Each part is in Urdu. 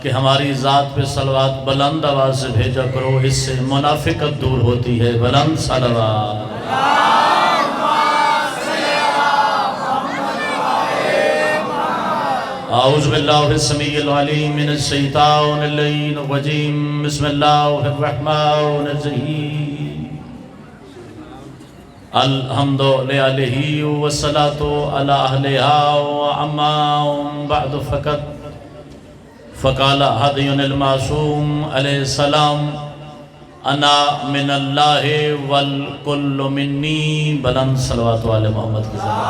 کہ ہماری ذات پہ صلوات بلند آواز سے بھیجا کرو، اس سے منافقت دور ہوتی ہے۔ بلند صلوات۔ اعوذ باللہ السمیع العلیم من الشیطان اللعین الرجیم، بسم اللہ الرحمن الرحیم۔ الحمد للہ والصلاة علی اہلہا وعما بعد فقال حدی المعصوم علیہ السلام انا من اللہ والکل منی۔ بلند صلوات علی محمد کی زبان۔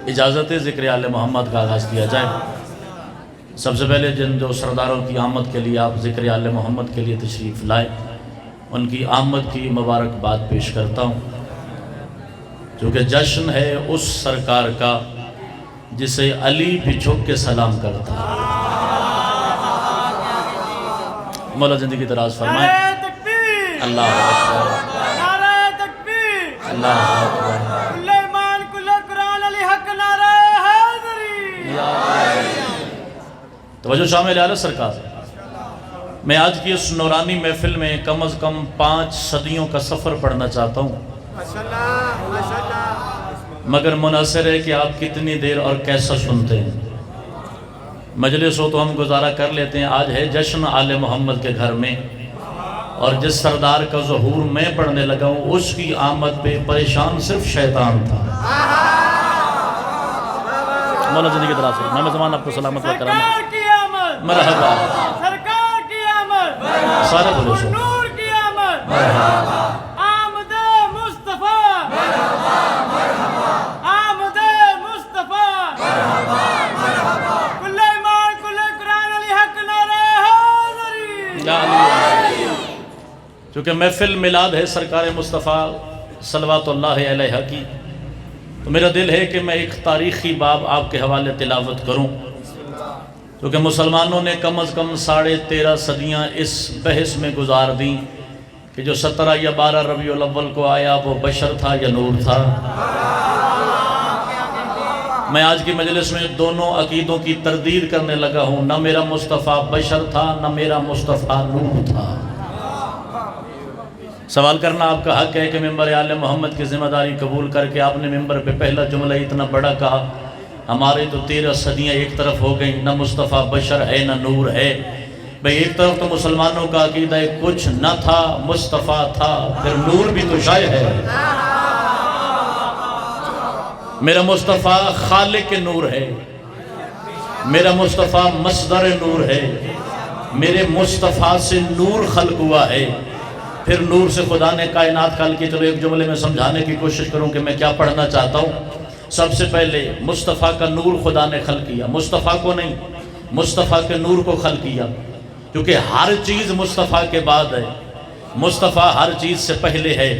اجازت ہے ذکر آل محمد کا آغاز کیا جائے۔ سب سے پہلے جن جو سرداروں کی آمد کے لیے آپ ذکر آل محمد کے لیے تشریف لائے، ان کی آمد کی مبارکباد پیش کرتا ہوں، چونکہ جشن ہے اس سرکار کا جسے علی بھی جھک کے سلام کرتا ہے۔ مولا زندگی دراز فرمائے۔ اللہ اکبر، اللہ اکبر۔ توجہ شامل اعلیٰ سرکار، میں آج کی اس نورانی محفل میں کم از کم 5 صدیوں کا سفر پڑھنا چاہتا ہوں، مگر منحصر ہے کہ آپ کتنی دیر اور کیسا سنتے ہیں۔ مجلس ہو تو ہم گزارا کر لیتے ہیں۔ آج ہے جشن آل محمد کے گھر میں، اور جس سردار کا ظہور میں پڑھنے لگا ہوں اس کی آمد پہ پریشان صرف شیطان تھا۔ مولا زندگی دراز ہے۔ میں زمان آپ کو سلامت و کرام۔ مرحبا سرکار کی آمد، سارے بولو سو نور کی آمد، مرحبا آمد مصطفیٰ، آمد مصطفیٰ، کل ایمان کل قرآن علی حق نعرہ حیدری۔ یا علی۔ چونکہ محفل میلاد ہے سرکار مصطفیٰ صلوات اللہ علیہ کی، تو میرا دل ہے کہ میں ایک تاریخی باب آپ کے حوالے تلاوت کروں، کیونکہ مسلمانوں نے کم از کم 13.5 صدیاں اس بحث میں گزار دیں کہ جو 17 یا 12 ربیع الاول کو آیا وہ بشر تھا یا نور تھا۔ میں آج کی مجلس میں دونوں عقیدوں کی تردید کرنے لگا ہوں، نہ میرا مصطفیٰ بشر تھا نہ میرا مصطفیٰ نور تھا۔ سوال کرنا آپ کا حق ہے کہ ممبر آل محمد کی ذمہ داری قبول کر کے آپ نے ممبر پہ پہلا جملہ اتنا بڑا کہا، ہمارے تو 13 صدیاں ایک طرف ہو گئیں، نہ مصطفیٰ بشر ہے نہ نور ہے۔ بھئی ایک طرف تو مسلمانوں کا عقیدہ ہے کچھ نہ تھا مصطفیٰ تھا، پھر نور بھی تو شاید ہے۔ میرا مصطفیٰ خالق نور ہے، میرا مصطفیٰ مصدر نور ہے، میرے مصطفیٰ سے نور خلق ہوا ہے، پھر نور سے خدا نے کائنات خلق کی۔ چلو ایک جملے میں سمجھانے کی کوشش کروں کہ میں کیا پڑھنا چاہتا ہوں۔ سب سے پہلے مصطفیٰ کا نور خدا نے خلق کیا، مصطفیٰ کو نہیں، مصطفیٰ کے نور کو خلق کیا، کیونکہ ہر چیز مصطفیٰ کے بعد ہے، مصطفیٰ ہر چیز سے پہلے ہے۔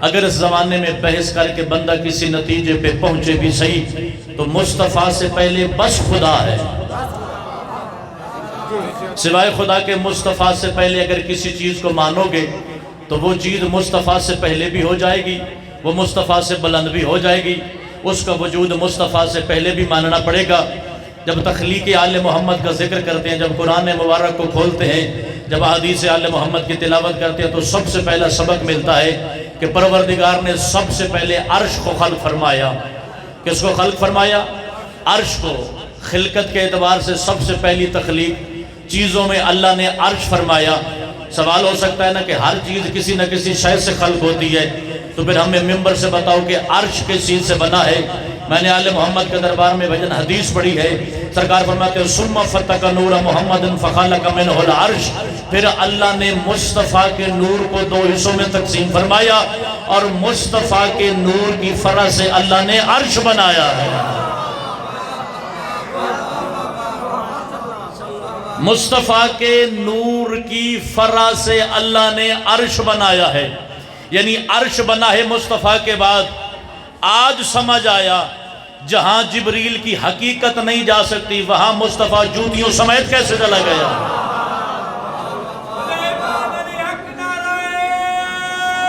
اگر اس زمانے میں بحث کر کے بندہ کسی نتیجے پہ پہنچے بھی صحیح، تو مصطفیٰ سے پہلے بس خدا ہے۔ سوائے خدا کے مصطفیٰ سے پہلے اگر کسی چیز کو مانو گے تو وہ چیز مصطفیٰ سے پہلے بھی ہو جائے گی، وہ مصطفیٰ سے بلند بھی ہو جائے گی، اس کا وجود مصطفیٰ سے پہلے بھی ماننا پڑے گا۔ جب تخلیق آل محمد کا ذکر کرتے ہیں، جب قرآن مبارک کو کھولتے ہیں، جب حدیث آل محمد کی تلاوت کرتے ہیں، تو سب سے پہلا سبق ملتا ہے کہ پروردگار نے سب سے پہلے عرش کو خلق فرمایا۔ کس کو خلق فرمایا؟ عرش کو۔ خلقت کے اعتبار سے سب سے پہلی تخلیق چیزوں میں اللہ نے عرش فرمایا۔ سوال ہو سکتا ہے نا کہ ہر چیز کسی نہ کسی شے سے خلق ہوتی ہے، تو پھر ہمیں ممبر سے بتاؤ کہ عرش کس چیز سے بنا ہے۔ میں نے آل محمد کے دربار میں بھجن حدیث پڑھی ہے، سرکار فرماتے ہیں ثم فتق نور محمد فخلق منہ العرش، پھر اللہ نے مصطفیٰ کے نور کو 2 حصوں میں تقسیم فرمایا، اور مصطفیٰ کے نور کی فرح سے اللہ نے عرش بنایا ہے۔ مصطفیٰ کے نور کی فرح سے اللہ نے عرش بنایا ہے، یعنی عرش بنا ہے مصطفیٰ کے بعد۔ آج سمجھ آیا جہاں جبریل کی حقیقت نہیں جا سکتی وہاں مصطفیٰ جوتیوں سمیت کیسے چلا گیا۔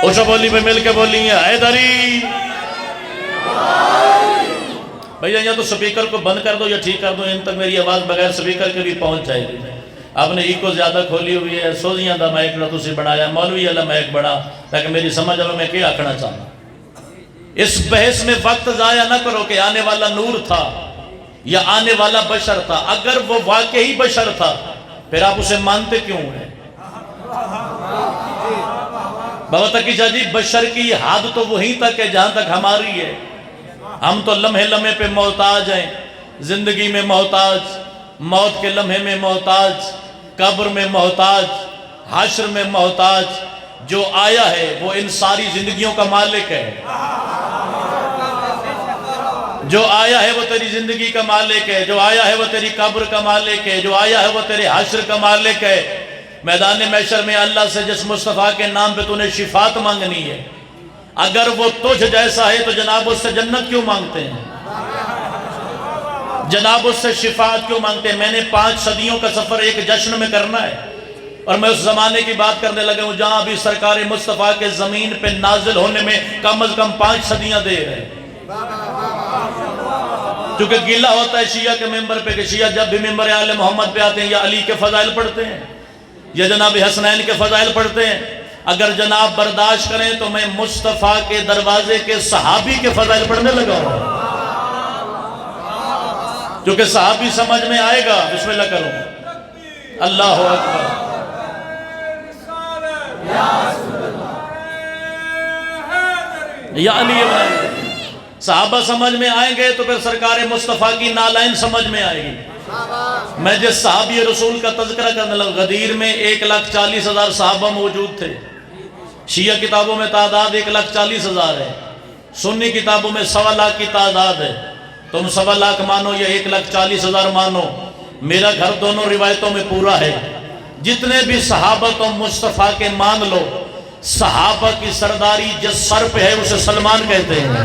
اچھا بولی پہ مل کے بولی ہیں حیدری، بھیا یا تو سپیکر کو بند کر دو یا ٹھیک کر دو، ان تک میری آواز بغیر سپیکر کے بھی پہنچ جائے گی۔ آپ نے ایکو زیادہ کھولی ہوئی ہے، سوزیاں دا مائک نہ تسی بنایا، مولوی والا مائک بنا تاکہ میری سمجھ آئے میں کیا آکھنا چاہنا۔ اس بحث میں وقت ضائع نہ کرو کہ آنے والا نور تھا یا آنے والا بشر تھا۔ اگر وہ واقعی بشر تھا پھر آپ اسے مانتے کیوں ہیں؟ بابا تقی جی بشر کی حد تو وہیں تک ہے جہاں تک ہماری ہے۔ ہم تو لمحے لمحے پہ محتاج ہیں، زندگی میں محتاج، موت کے لمحے میں محتاج، قبر میں محتاج، حشر میں محتاج۔ جو آیا ہے وہ ان ساری زندگیوں کا مالک ہے۔ جو آیا ہے وہ تیری زندگی کا مالک ہے، جو آیا ہے وہ تیری قبر کا مالک ہے، جو آیا ہے وہ تیرے حشر کا مالک ہے۔ میدان محشر میں اللہ سے جس مصطفیٰ کے نام پہ تو نے شفاعت مانگنی ہے، اگر وہ تجھ جیسا ہے تو جناب اس سے جنت کیوں مانگتے ہیں؟ جناب اس سے شفاعت کیوں مانگتے ہیں؟ میں نے 5 صدیوں کا سفر ایک جشن میں کرنا ہے، اور میں اس زمانے کی بات کرنے لگا ہوں جہاں بھی سرکار مصطفیٰ کے زمین پہ نازل ہونے میں کم از کم 5 صدیاں دیر ہے۔ کیونکہ گلہ ہوتا ہے شیعہ کے ممبر پہ کہ شیعہ جب بھی ممبر آل محمد پہ آتے ہیں یا علی کے فضائل پڑھتے ہیں یا جناب حسنین کے فضائل پڑھتے ہیں۔ اگر جناب برداشت کریں تو میں مصطفیٰ کے دروازے کے صحابی کے فضائل پڑھنے لگا ہوں، کیونکہ صحابی سمجھ میں آئے گا۔ بسم اللہ کروں، اللہ اکبر، یا علی ابن ابی۔ صحابہ سمجھ میں آئیں گے تو پھر سرکار مصطفیٰ کی نالائن سمجھ میں آئے گی۔ میں جس صحابی رسول کا تذکرہ کرنے لگا، غدیر میں 1,40,000 صحابہ موجود تھے۔ شیعہ کتابوں میں تعداد 1,40,000 ہے، سنی کتابوں میں 1.25 کی تعداد ہے۔ تم 1.25 مانو یا 1,40,000 مانو، میرا گھر دونوں روایتوں میں پورا ہے۔ جتنے بھی صحابہ تم مصطفیٰ کے مان لو، صحابہ کی سرداری جس سر پہ ہے اسے سلمان کہتے ہیں۔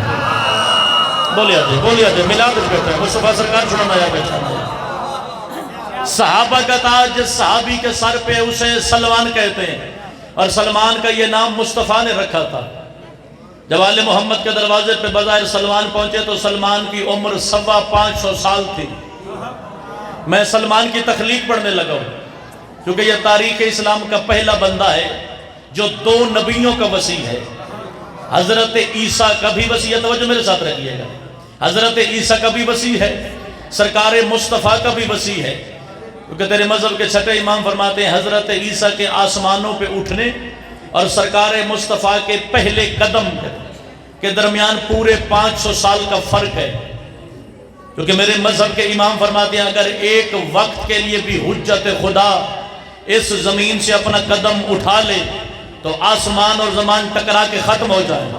بولیا جائے ملاد بیٹھا ہے مصطفیٰ سرکار سننا یا بیٹھا ہے۔ صحابہ کا تاج جس صحابی کے سر پہ اسے سلمان کہتے ہیں، اور سلمان کا یہ نام مصطفیٰ نے رکھا تھا۔ جب آل محمد کے دروازے پہ بظاہر سلمان پہنچے تو سلمان کی عمر 550 سال تھی۔ میں سلمان کی تخلیق پڑھنے لگا ہوں کیونکہ یہ تاریخ اسلام کا پہلا بندہ ہے جو 2 نبیوں کا وسیع ہے۔ حضرت عیسیٰ کا بھی وسیع ہے، توجہ میرے ساتھ رکھیے گا، حضرت عیسیٰ کا بھی وسیع ہے، سرکار مصطفیٰ کا بھی وسیع ہے۔ کیونکہ تیرے مذہب کے چھٹے امام فرماتے ہیں حضرت عیسیٰ کے آسمانوں پہ اٹھنے اور سرکار مصطفیٰ کے پہلے قدم کے درمیان پورے 500 سال کا فرق ہے۔ کیونکہ میرے مذہب کے امام فرماتے ہیں اگر ایک وقت کے لیے بھی حجت خدا اس زمین سے اپنا قدم اٹھا لے تو آسمان اور زمان ٹکرا کے ختم ہو جائے۔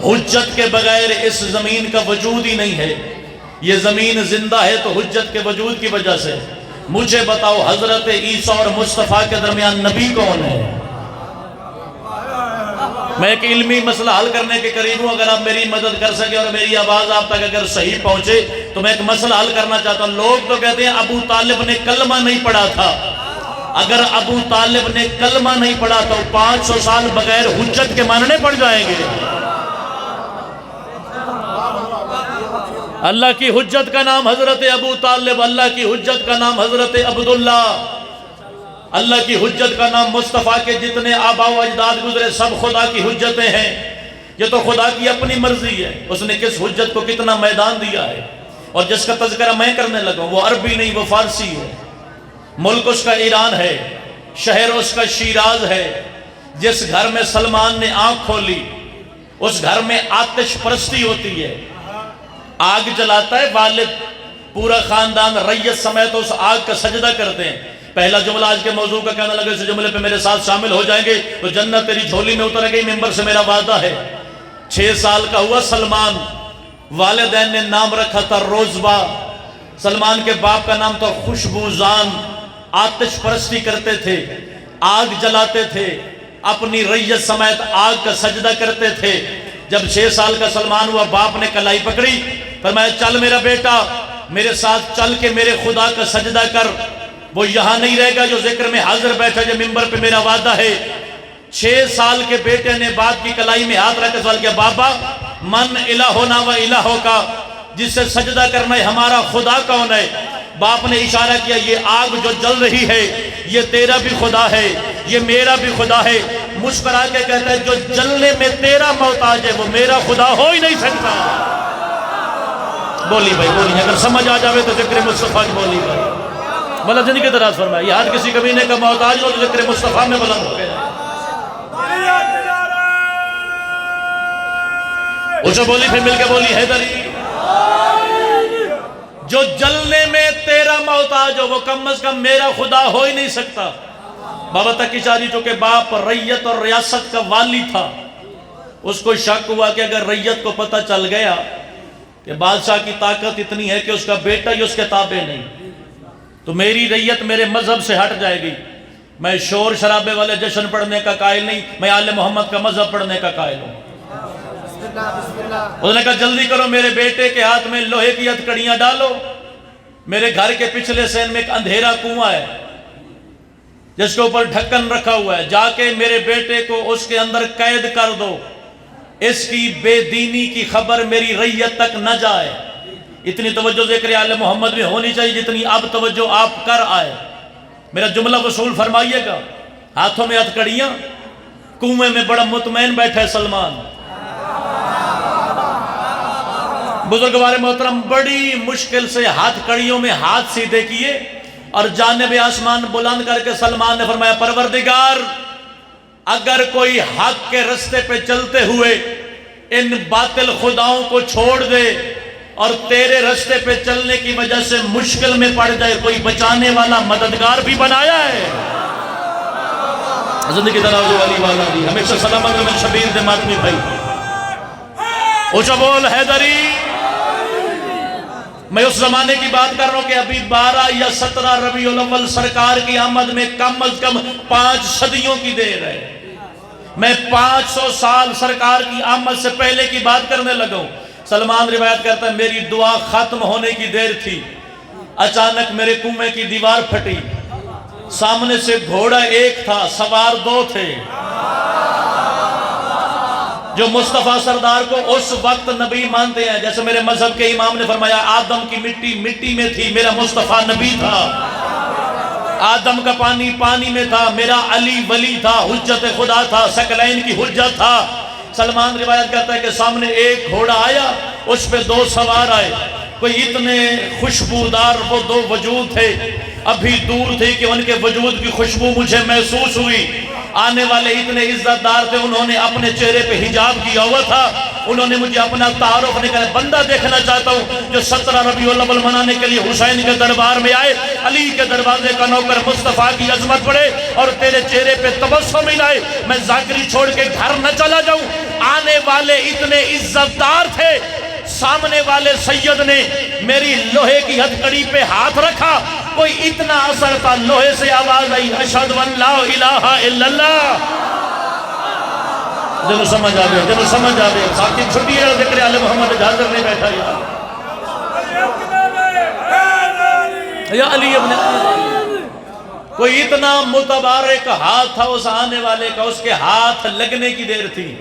حجت کے بغیر اس زمین کا وجود ہی نہیں ہے۔ یہ زمین زندہ ہے تو حجت کے وجود کی وجہ سے۔ مجھے بتاؤ حضرت عیسیٰ اور مصطفیٰ کے درمیان نبی کون ہے؟ میں ایک علمی مسئلہ حل کرنے کے قریب ہوں، اگر آپ میری مدد کر سکے اور میری آواز آپ تک اگر صحیح پہنچے تو میں ایک مسئلہ حل کرنا چاہتا ہوں۔ لوگ تو کہتے ہیں ابو طالب نے کلمہ نہیں پڑھا تھا۔ اگر ابو طالب نے کلمہ نہیں پڑھا تو 500 سال بغیر حجت کے ماننے پڑ جائیں گے۔ اللہ کی حجت کا نام حضرت ابو طالب، اللہ کی حجت کا نام حضرت عبداللہ، اللہ کی حجت کا نام مصطفیٰ کے جتنے آباء و اجداد گزرے سب خدا کی حجتیں ہیں۔ یہ تو خدا کی اپنی مرضی ہے، اس نے کس حجت کو کتنا میدان دیا ہے۔ اور جس کا تذکرہ میں کرنے لگا وہ عربی نہیں، وہ فارسی ہے، ملک اس کا ایران ہے، شہر اس کا شیراز ہے۔ جس گھر میں سلمان نے آنکھ کھولی اس گھر میں آتش پرستی ہوتی ہے، آگ جلاتا ہے والد، پورا خاندان ریت سمیت اس آگ کا سجدہ کرتے ہیں۔ پہلا جملہ آج کے موضوع کا کہنے لگے اس جملے پہ میرے ساتھ شامل ہو جائیں گے تو جنت تیری جھولی میں اتر گئی، ممبر سے میرا وعدہ ہے۔ 6 سال کا ہوا سلمان، والدین نے نام رکھا تھا روزبا، سلمان کے باپ کا نام تھا خوشبوزان۔ آتش پرستی کرتے تھے، آگ جلاتے تھے، اپنی ریت سمیت آگ کا سجدہ کرتے تھے۔ جب 6 سال کا سلمان ہوا باپ نے کلائی پکڑی، فرمایا چل میرا بیٹا میرے ساتھ چل کے میرے خدا کا سجدہ کر۔ وہ یہاں نہیں رہے گا جو ذکر میں حاضر بیٹھا جو ممبر پہ میرا وعدہ ہے۔ 6 سال کے بیٹے نے باپ کی کلائی میں ہاتھ رکھ کے سوال کیا، بابا من الہنا و الہو کا، جس سے سجدہ کرنا ہے ہمارا خدا کون ہے؟ باپ نے اشارہ کیا، یہ آگ جو جل رہی ہے یہ تیرا بھی خدا ہے، یہ میرا بھی خدا ہے۔ مسکرا کے کہتا ہے جو جلنے میں تیرا محتاج ہے وہ میرا خدا ہو ہی نہیں سکتا۔ بولی بھائی بولی، اگر سمجھ آ جاوے تو ذکر مصطفیٰ کی بولی بھائی، بلند زندگی کے دراز فرمائے، یہ ہاتھ کسی کمینے کا محتاج ہو تو ذکر مصطفیٰ میں بلند ہو گیا۔ اسے بولی پھر مل کے بولی، حیدری جو جلنے میں تیرا محتاج ہو وہ کم از کم میرا خدا ہو ہی نہیں سکتا۔ بابا تقی چاری چونکہ باپ ریت اور ریاست کا والی تھا، اس کو شک ہوا کہ اگر ریت کو پتہ چل گیا کہ بادشاہ کی طاقت اتنی ہے کہ اس کا بیٹا ہی اس کے تابع نہیں، تو میری ریت میرے مذہب سے ہٹ جائے گی۔ میں شور شرابے والے جشن پڑھنے کا قائل نہیں، میں آل محمد کا مذہب پڑھنے کا قائل ہوں۔ اس نے کہا جلدی کرو، میرے بیٹے کے ہاتھ میں لوہے کی ہتھکڑیاں ڈالو، میرے گھر کے پچھلے سین میں ایک اندھیرا کنواں ہے جس کے اوپر ڈھکن رکھا ہوا ہے، جا کے میرے بیٹے کو اس کے اندر قید کر دو، اس کی بے دینی کی خبر میری ریت تک نہ جائے۔ اتنی توجہ ذکر آل محمد میں ہونی چاہیے جتنی اب توجہ آپ کر آئے۔ میرا جملہ وصول فرمائیے گا، ہاتھوں میں ہتھکڑیاں، کنویں میں بڑا مطمئن بیٹھے سلمان۔ بزرگوار محترم بڑی مشکل سے ہتھکڑیوں میں ہاتھ سیدھے کیے اور جانب آسمان بلند کر کے سلمان نے فرمایا، پروردگار اگر کوئی حق کے رستے پہ چلتے ہوئے ان باطل خداؤں کو چھوڑ دے اور تیرے رستے پہ چلنے کی وجہ سے مشکل میں پڑ جائے، کوئی بچانے والا مددگار بھی بنایا ہے۔ زندگی دراز والی والا دی ہمیشہ سلامت میں شبیر دے ماتمی بھائی اونچا بول حیدری۔ میں اس زمانے کی بات کر رہا ہوں کہ ابھی 12 یا 17 ربیع الاول سرکار کی آمد میں کم از کم 5 صدیوں کی دیر ہے۔ میں 500 سال سرکار کی آمد سے پہلے کی بات کرنے لگا ہوں۔ سلمان روایت کرتا ہے میری دعا ختم ہونے کی دیر تھی، اچانک میرے کنویں کی دیوار پھٹی، سامنے سے گھوڑا ایک تھا، سوار 2 تھے۔ جو مصطفیٰ سردار کو اس وقت نبی مانتے ہیں، جیسے میرے مذہب کے امام نے فرمایا آدم کی مٹی مٹی میں تھی، میرا مصطفیٰ نبی تھا، آدم کا پانی پانی میں تھا، میرا علی ولی تھا، حجت خدا تھا، ثقلین کی حجت تھا۔ سلمان روایت کرتا ہے کہ سامنے ایک گھوڑا آیا، اس پہ 2 سوار آئے، کوئی اتنے خوشبودار وہ 2 وجود تھے، ابھی دور تھے کہ ان کے وجود کی خوشبو مجھے محسوس ہوئی۔ آنے والے اتنے عزت دار تھے، انہوں نے اپنے چہرے پہ حجاب کیا ہوا تھا، انہوں نے مجھے اپنا تعارف نکالا، بندہ دیکھنا چاہتا ہوں جو 17 ربیع الاول منانے کے لیے حسین کے دربار میں آئے، علی کے دروازے کا نوکر مصطفیٰ کی عظمت پڑھے اور تیرے چہرے پہ تبسم ملائے، میں ذاکری چھوڑ کے گھر نہ چلا جاؤں۔ آنے والے اتنے عزت دار تھے، سامنے والے سید نے میری لوہے کی ہتھکڑی پہ ہاتھ رکھا، کوئی اتنا اثر تھا، لوہے سے آواز آئی اشہد ان لا الہ الا اللہ۔ جنہوں سمجھ آگئے، جنہوں سمجھ آگئے، ساتھی چھٹی ہے ذکر آل محمد حاضر نہیں بیٹھا یا علی ابن کوئی اتنا متبارک ہاتھ تھا اس آنے والے کا، اس کے ہاتھ لگنے کی دیر تھی،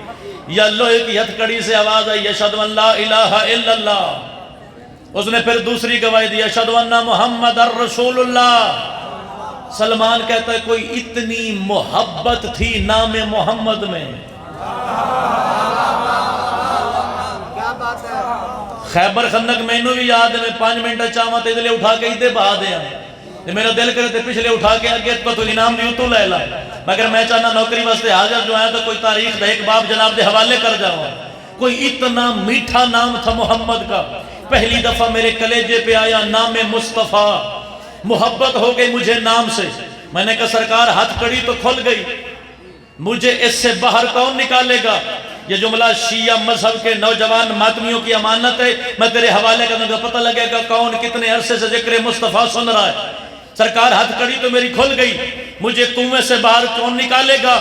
یا لوہے کی ہتھکڑی سے آواز آئی اشہد ان لا الہ الا اللہ۔ اس نے پھر دوسری گواہی دی اشہد ان محمد الرسول اللہ۔ سلمان کہتا ہے کوئی اتنی محبت تھی نام محمد میں، خیبر خندق میں نو بھی یاد ہے، میں 5 منٹ چاہاں تے دلے اٹھا کے ادھے بہا دیا، میرا دل کرے تے پچھلے اٹھا کے اگے کو تو انعام دیو تو لے لا، مگر میں چاہنا نوکری واسطے حاضر جو آیا تو کوئی تاریخ دے ایک باب جناب دے حوالے کر جاؤں۔ کوئی اتنا میٹھا نام تھا محمد کا، پہلی دفعہ میرے کلیجے پہ آیا نام مصطفیٰ، محبت ہو گئی مجھے نام سے۔ میں نے کہا سرکار ہتھ کڑی تو کھل گئی، مجھے اس سے باہر کون نکالے گا؟ یہ جملہ شیعہ مذہب کے نوجوان ماتمیوں کی امانت ہے، میں تیرے حوالے کرنے کا پتہ لگے گا کون کتنے عرصے سے ذکر مصطفیٰ سن رہا ہے۔ سرکار ہتھ کڑی تو میری کھل گئی، مجھے کنویں سے باہر کون نکالے گا؟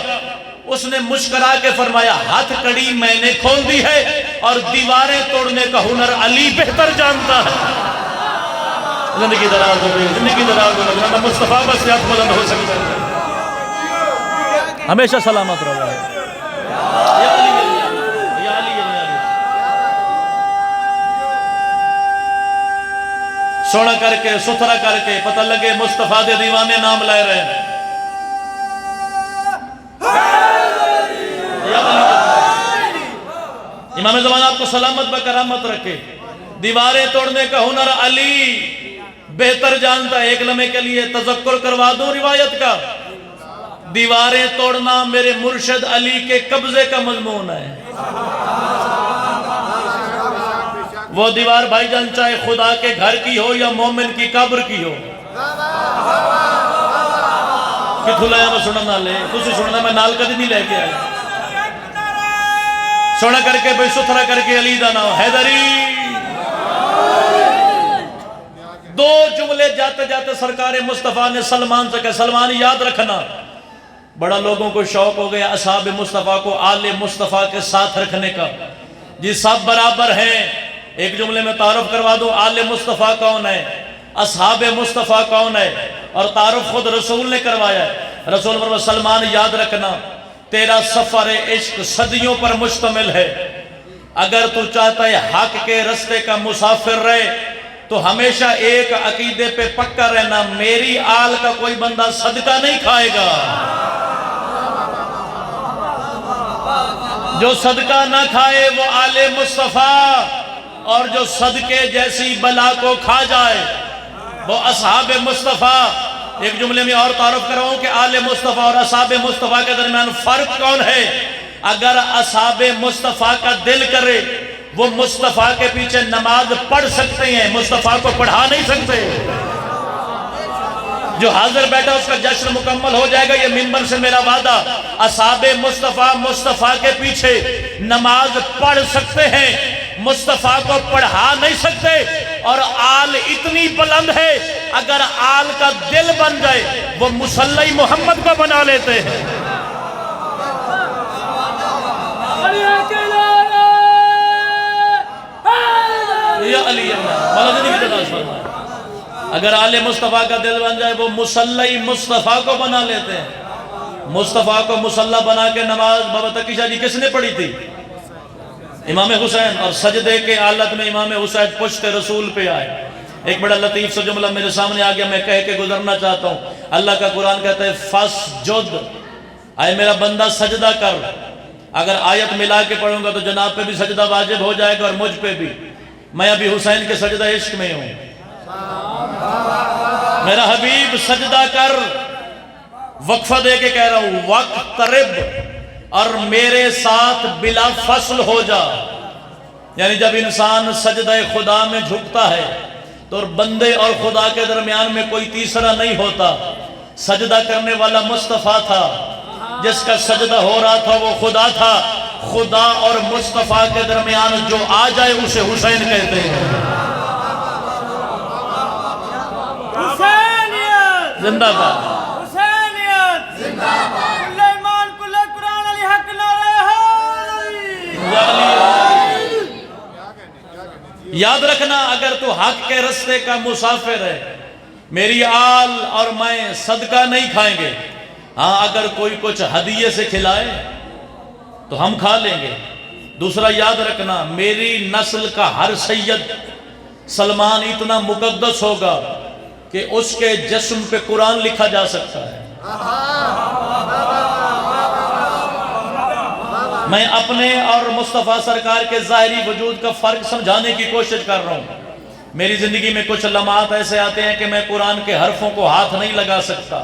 اس نے مسکرا کے فرمایا ہتھ کڑی میں نے کھول دی ہے اور دیواریں توڑنے کا ہنر علی بہتر جانتا ہے۔ زندگی دراز ہو گئی، زندگی دراز ہو گئی، مصطفیٰ بس سے ہاتھ بلند ہو سکتا ہے۔ ہمیشہ سلامت رہو یا علی یا علی یا علی۔ سونا کر کے ستھرا کر کے پتہ لگے مصطفیٰ دے دیوانے نام لائے رہے ہیں یا علی۔ امام زمان آپ کو سلامت بکرامت رکھے۔ دیواریں توڑنے کا ہنر علی بہتر جانتا ہے۔ ایک لمحے کے لیے تذکر کروا دوں روایت کا، دیواریں توڑنا میرے مرشد علی کے قبضے کا مضمون ہے۔ وہ دیوار بھائی جان چاہے خدا کے گھر کی ہو یا مومن کی قبر کی ہو، کتھو لیا میں سننا لے تسی سننا میں نال کدی نہیں لے کے آئے۔ سونا کر کے بھئی ستھرا کر کے علی دا نام حیدری۔ دو جملے جاتے جاتے سرکار مصطفیٰ نے سلمان سے کہا، سلمان یاد رکھنا، بڑا لوگوں کو شوق ہو گیا اصحاب مصطفیٰ کو آل مصطفیٰ کے ساتھ رکھنے کا، جی سب برابر ہیں۔ ایک جملے میں تعارف کروا دوں، آل مصطفیٰ کون ہے، اصحاب مصطفیٰ کون ہے، اور تعارف خود رسول نے کروایا ہے۔ رسول فرمایا سلمان یاد رکھنا، تیرا سفر عشق صدیوں پر مشتمل ہے، اگر تو چاہتا ہے حق کے رستے کا مسافر رہے تو ہمیشہ ایک عقیدے پہ پکا رہنا، میری آل کا کوئی بندہ صدقہ نہیں کھائے گا، جو صدقہ نہ کھائے وہ آل مصطفیٰ، اور جو صدقے جیسی بلا کو کھا جائے وہ اصحاب مصطفیٰ۔ ایک جملے میں اور تعارف کراؤں کہ آل مصطفیٰ اور اصحاب مصطفیٰ کے درمیان فرق کون ہے۔ اگر اصحاب مصطفیٰ کا دل کرے وہ مصطفیٰ کے پیچھے نماز پڑھ سکتے ہیں، مصطفیٰ کو پڑھا نہیں سکتے۔ جو حاضر بیٹھا اس کا جشن مکمل ہو جائے گا، یہ منبر سے میرا وعدہ۔ اصحاب مصطفیٰ کے پیچھے نماز پڑھ سکتے ہیں، مصطفیٰ کو پڑھا نہیں سکتے، اور آل اتنی بلند ہے اگر آل کا دل بن جائے وہ مصلی محمد کو بنا لیتے ہیں۔ یا علی اگر آل مصطفیٰ کا دل بن جائے وہ مصلی مصطفیٰ کو بنا لیتے ہیں۔ مصطفیٰ کو مصلی بنا کے نماز بابا تقی شاہ جی کس نے پڑھی تھی؟ امام حسین، اور سجدے کے حالت میں امام حسین پشت رسول پہ آئے۔ ایک بڑا لطیف سا جملہ میرے سامنے آ گیا، میں کہہ کے گزرنا چاہتا ہوں۔ اللہ کا قرآن کہتا ہے فَاسْجُدْ، آئے میرا بندہ سجدہ کر۔ اگر آیت ملا کے پڑھوں گا تو جناب پہ بھی سجدہ واجب ہو جائے گا اور مجھ پہ بھی۔ میں ابھی حسین کے سجدہ عشق میں ہوں، میرا حبیب سجدہ کر، وقفہ دے کے کہہ رہا ہوں وَقْتَرِبْ، اور میرے ساتھ بلا فصل ہو جا۔ یعنی جب انسان سجدہ خدا میں جھکتا ہے تو بندے اور خدا کے درمیان میں کوئی تیسرا نہیں ہوتا۔ سجدہ کرنے والا مصطفیٰ تھا، جس کا سجدہ ہو رہا تھا وہ خدا تھا۔ خدا اور مصطفیٰ کے درمیان جو آ جائے اسے حسین کہتے ہیں۔ حسینیت زندہ باد، حسینیت زندہ باد، کل ایمان کل قرآن علی حق نعرہ حیدری۔ یاد رکھنا اگر تو حق کے رستے کا مسافر ہے، میری آل اور میں صدقہ نہیں کھائیں گے۔ ہاں اگر کوئی کچھ ہدیے سے کھلائے تو ہم کھا لیں گے۔ دوسرا یاد رکھنا میری نسل کا ہر سید سلمان اتنا مقدس ہوگا کہ اس کے جسم پہ قرآن لکھا جا سکتا ہے۔ میں اپنے اور مصطفیٰ سرکار کے ظاہری وجود کا فرق سمجھانے کی کوشش کر رہا ہوں۔ میری زندگی میں کچھ لمحات ایسے آتے ہیں کہ میں قرآن کے حرفوں کو ہاتھ نہیں لگا سکتا۔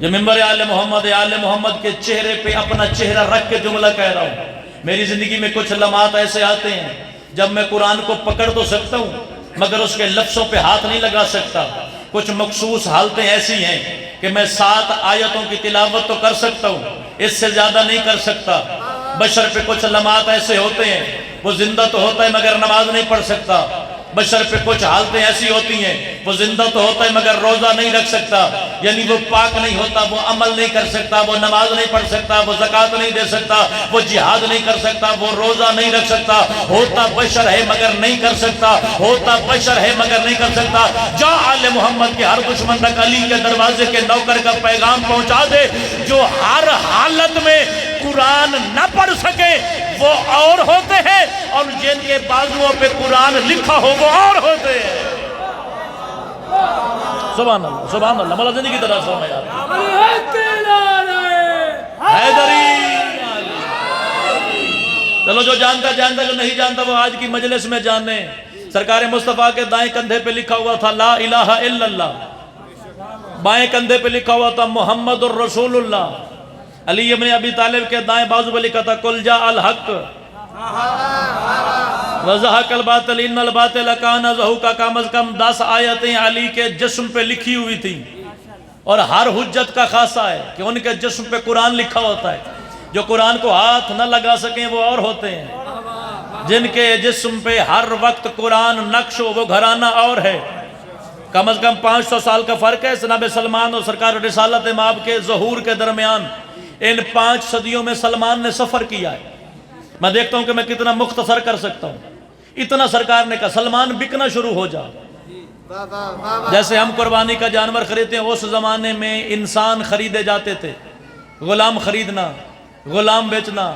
یہ منبر آل محمد کے چہرے پہ اپنا چہرہ رکھ کے جملہ کہہ رہا ہوں۔ میری زندگی میں کچھ لمحات ایسے آتے ہیں جب میں قرآن کو پکڑ تو سکتا ہوں مگر اس کے لفظوں پہ ہاتھ نہیں لگا سکتا۔ کچھ مخصوص حالتیں ایسی ہیں کہ میں 7 آیتوں کی تلاوت تو کر سکتا ہوں، اس سے زیادہ نہیں کر سکتا۔ بشر پہ کچھ لمحات ایسے ہوتے ہیں وہ زندہ تو ہوتا ہے مگر نماز نہیں پڑھ سکتا۔ بشر پہ کچھ حالتیں ایسی ہوتی ہیں، وہ زندہ تو ہوتا ہے مگر روزہ نہیں رکھ سکتا، یعنی وہ پاک نہیں ہوتا، وہ عمل نہیں کر سکتا، وہ نماز نہیں پڑھ سکتا، وہ زکوٰۃ نہیں دے سکتا، وہ جہاد نہیں کر سکتا، وہ روزہ نہیں رکھ سکتا، ہوتا بشر ہے مگر نہیں کر سکتا، ہوتا بشر ہے مگر نہیں کر سکتا۔ جا آل محمد کے ہر دشمن تک علی کے دروازے کے نوکر کا پیغام پہنچا دے، جو ہر حالت میں قرآن نہ پڑھ سکے وہ اور ہوتے ہیں، اور جن کے بازوؤں پہ قرآن لکھا ہو وہ اور ہوتے ہیں۔ سبحان اللہ، سبحان اللہ، مولا زندگی طرح فرمایا حیدری۔ چلو جو جانتا جانتا، جو نہیں جانتا وہ آج کی مجلس میں جانے۔ سرکار مصطفیٰ کے دائیں کندھے پہ لکھا ہوا تھا لا الہ الا اللہ، بائیں کندھے پہ لکھا ہوا تھا محمد الرسول اللہ۔ علی ابن ابی طالب کے دائیں بازو پہ لکھا تھا قل جاء الحق وزہق الباطل ان الباطل کان زہوقا۔ کم از کم 10 آیتیں علی کے جسم پہ لکھی ہوئی تھی، اور ہر حجت کا خاصہ ہے کہ ان کے جسم پہ قرآن لکھا ہوتا ہے۔ جو قرآن کو ہاتھ نہ لگا سکیں وہ اور ہوتے ہیں، جن کے جسم پہ ہر وقت قرآن نقش ہو وہ گھرانہ اور ہے۔ کم از کم 500 سال کا فرق ہے جناب سلمان اور سرکار رسالت مآب کے ظہور کے درمیان۔ ان 5 صدیوں میں سلمان نے سفر کیا ہے، میں دیکھتا ہوں کہ میں کتنا مختصر کر سکتا ہوں۔ اتنا سرکار نے کہا سلمان بکنا شروع ہو جا۔ جیسے ہم قربانی کا جانور خریدتے ہیں، اس زمانے میں انسان خریدے جاتے تھے، غلام خریدنا، غلام بیچنا،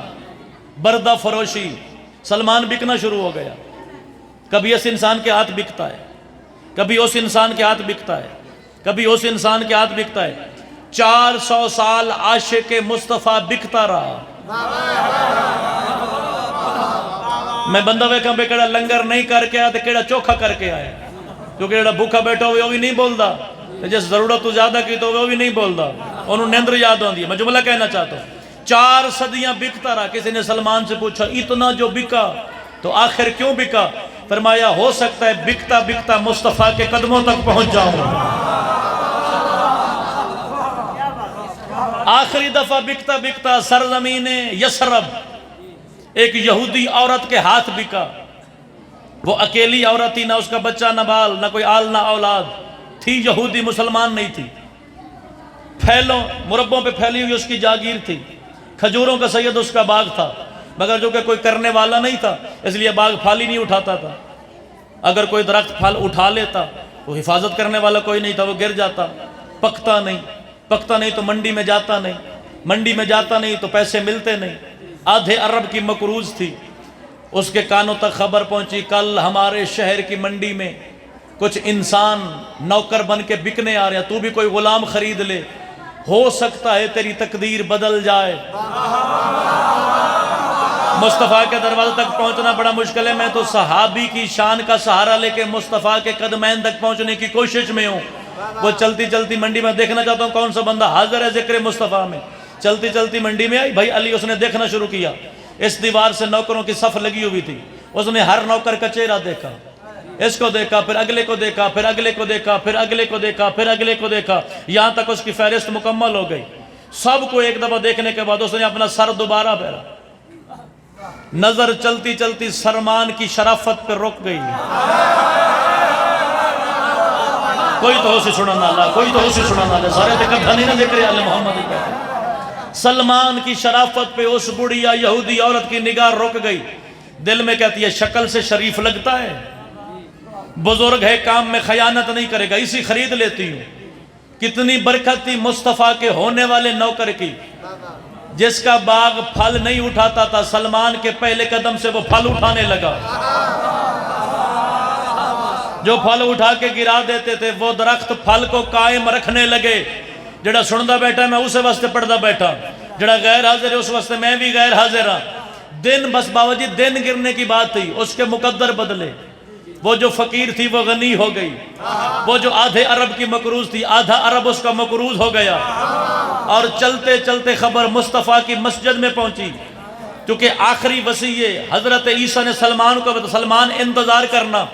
بردہ فروشی۔ سلمان بکنا شروع ہو گیا، کبھی اس انسان کے ہاتھ بکتا ہے، کبھی اس انسان کے ہاتھ بکتا ہے، کبھی اس انسان کے ہاتھ بکتا ہے۔ 400 سال عاشق مصطفیٰ بکتا رہا۔ میں بندہ ویکھاں پہ کیڑا لنگر نہیں کر کے آیا تو کیڑا چوکھا کر کے آیا، کیونکہ جڑا بھوکا بیٹھا ہوئے وہ بھی نہیں بولدا، جس ضرورت تو زیادہ کی تو وہ بھی نہیں بولدا، انہوں نیندر یاد ہوندی ہے۔ میں جملہ کہنا چاہتا ہوں، 4 صدیاں بکتا رہا۔ کسی نے سلمان سے پوچھا اتنا جو بکا تو آخر کیوں بکا؟ فرمایا ہو سکتا ہے بکتا بکتا مصطفیٰ کے قدموں تک پہنچ جاؤں۔ آخری دفعہ بکتا بکتا سرزمین یثرب ایک یہودی عورت کے ہاتھ بکا۔ وہ اکیلی عورت تھی، نہ اس کا بچہ نہ بال، نہ کوئی آل نہ اولاد تھی، یہودی مسلمان نہیں تھی، پھیلوں مربوں پہ پھیلی ہوئی اس کی جاگیر تھی، کھجوروں کا سید اس کا باغ تھا، مگر جو کہ کوئی کرنے والا نہیں تھا اس لیے باغ پھل ہی نہیں اٹھاتا تھا۔ اگر کوئی درخت پھل اٹھا لیتا وہ حفاظت کرنے والا کوئی نہیں تھا، وہ گر جاتا، پکتا نہیں تو منڈی میں جاتا نہیں، منڈی میں جاتا نہیں تو پیسے ملتے نہیں۔ آدھے عرب کی مقروض تھی، اس کے کانوں تک خبر پہنچی کل ہمارے شہر کی منڈی میں کچھ انسان نوکر بن کے بکنے آ رہے ہیں، تو بھی کوئی غلام خرید لے، ہو سکتا ہے تیری تقدیر بدل جائے۔ مصطفیٰ کے دروازے تک پہنچنا بڑا مشکل ہے، میں تو صحابی کی شان کا سہارا لے کے مصطفیٰ کے قدمین تک پہنچنے کی کوشش میں ہوں۔ وہ چلتی چلتی منڈی میں دیکھنا چاہتا ہوں کون سا بندہ حاضر ہے ذکر مصطفیٰ میں۔ چلتی چلتی منڈی میں آئی، بھائی علی اس نے دیکھنا شروع کیا۔ اس دیوار سے نوکروں کی صف لگی ہوئی تھی، اس نے ہر نوکر کا چہرہ دیکھا، اس کو دیکھا، پھر اگلے کو دیکھا، پھر اگلے کو دیکھا، پھر اگلے کو دیکھا، پھر اگلے کو دیکھا، یہاں تک اس کی فہرست مکمل ہو گئی۔ سب کو ایک دفعہ دیکھنے کے بعد اس نے اپنا سر دوبارہ پھیرا، نظر چلتی چلتی سلمان کی شرافت پہ رک گئی۔ کوئی تو ہو سی سنانا اللہ، کوئی تو ہو سی سنانا اللہ، سارے دیکھا دھنی نہ ذکر آل محمد کا۔ سلمان کی شرافت پہ اس بڑھیا یہودی عورت کی نگاہ رک گئی، دل میں کہتی ہے شکل سے شریف لگتا ہے، بزرگ ہے، کام میں خیانت نہیں کرے گا، اسی خرید لیتی ہوں۔ کتنی برکت تھی مصطفیٰ کے ہونے والے نوکر کی، جس کا باغ پھل نہیں اٹھاتا تھا، سلمان کے پہلے قدم سے وہ پھل اٹھانے لگا۔ جو پھل اٹھا کے گرا دیتے تھے وہ درخت پھل کو قائم رکھنے لگے۔ جڑا سندا بیٹھا ہے میں اسے واسطے پڑھدا بیٹھا، جڑا غیر حاضر ہے اس واسطے میں بھی غیر حاضر ہاں۔ دن بس باوجود دن گرنے کی بات تھی، اس کے مقدر بدلے۔ وہ جو فقیر تھی وہ غنی ہو گئی، وہ جو آدھے عرب کی مقروض تھی آدھا عرب اس کا مقروض ہو گیا۔ اور چلتے چلتے خبر مصطفیٰ کی مسجد میں پہنچی، کیونکہ آخری وصیے حضرت عیسیٰ نے سلمان کو بتا، سلمان انتظار کرنا،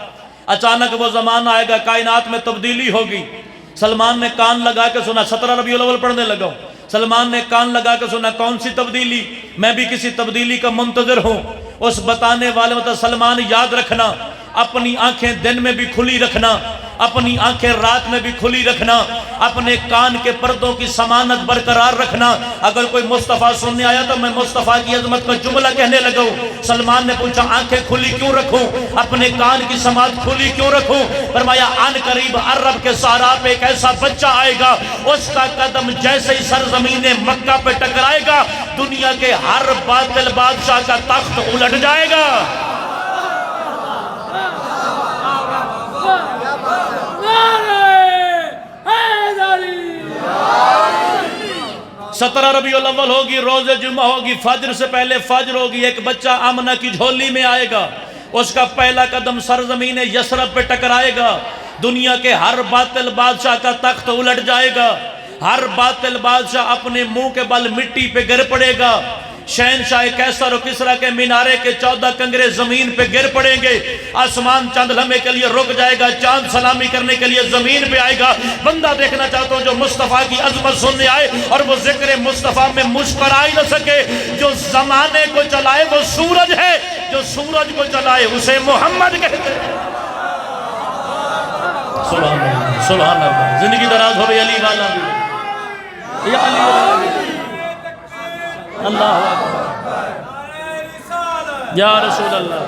اچانک وہ زمانہ آئے گا کائنات میں تبدیلی ہوگی۔ سلمان نے کان لگا کے سنا، 17 ربیع الاول پڑھنے لگا ہوں، سلمان نے کان لگا کے سنا کون سی تبدیلی؟ میں بھی کسی تبدیلی کا منتظر ہوں۔ اس بتانے والے مطلب سلمان یاد رکھنا، اپنی آنکھیں دن میں بھی کھلی رکھنا، اپنی آنکھیں رات میں بھی کھلی رکھنا، اپنے کان کے پردوں کی سمانت برقرار رکھنا۔ اگر کوئی مصطفیٰ سننے آیا تو میں مصطفیٰ کی عظمت کا جملہ کہنے لگا ہوں۔ سلمان نے پوچھا آنکھیں کھلی کیوں رکھوں، اپنے کان کی سماعت کھلی کیوں رکھوں؟ فرمایا آن قریب عرب کے سارا پہ ایک ایسا بچہ آئے گا، اس کا قدم جیسے ہی سرزمین مکہ پہ ٹکرائے گا، دنیا کے ہر باطل بادشاہ کا تخت الٹ جائے گا۔ 17 ربیع الاول ہوگی، روز جمعہ ہوگی، فجر سے پہلے فجر ہوگی، ایک بچہ آمنہ کی جھولی میں آئے گا، اس کا پہلا قدم سرزمین یثرب پہ ٹکرائے گا، دنیا کے ہر باطل بادشاہ کا تخت الٹ جائے گا، ہر باطل بادشاہ اپنے منہ کے بل مٹی پہ گر پڑے گا، شہنشاہ کیسر و کسریٰ کے مینارے کے 14 کنگرے زمین پہ گر پڑیں گے، آسمان چند لمحے کے لیے رک جائے گا، چاند سلامی کرنے کے لیے زمین پہ آئے گا۔ بندہ دیکھنا چاہتا ہوں جو مصطفیٰ کی عظمت سننے آئے اور وہ ذکر مصطفیٰ میں مسکرا ہی نہ سکے۔ جو زمانے کو چلائے وہ سورج ہے، جو سورج کو چلائے اسے محمد کہتے ہیں۔ سبحان اللہ، سبحان اللہ، زندگی دراز ہو علی والا بھی، یا علی والا بھی، اللہ اکبر، یا رسول اللہ،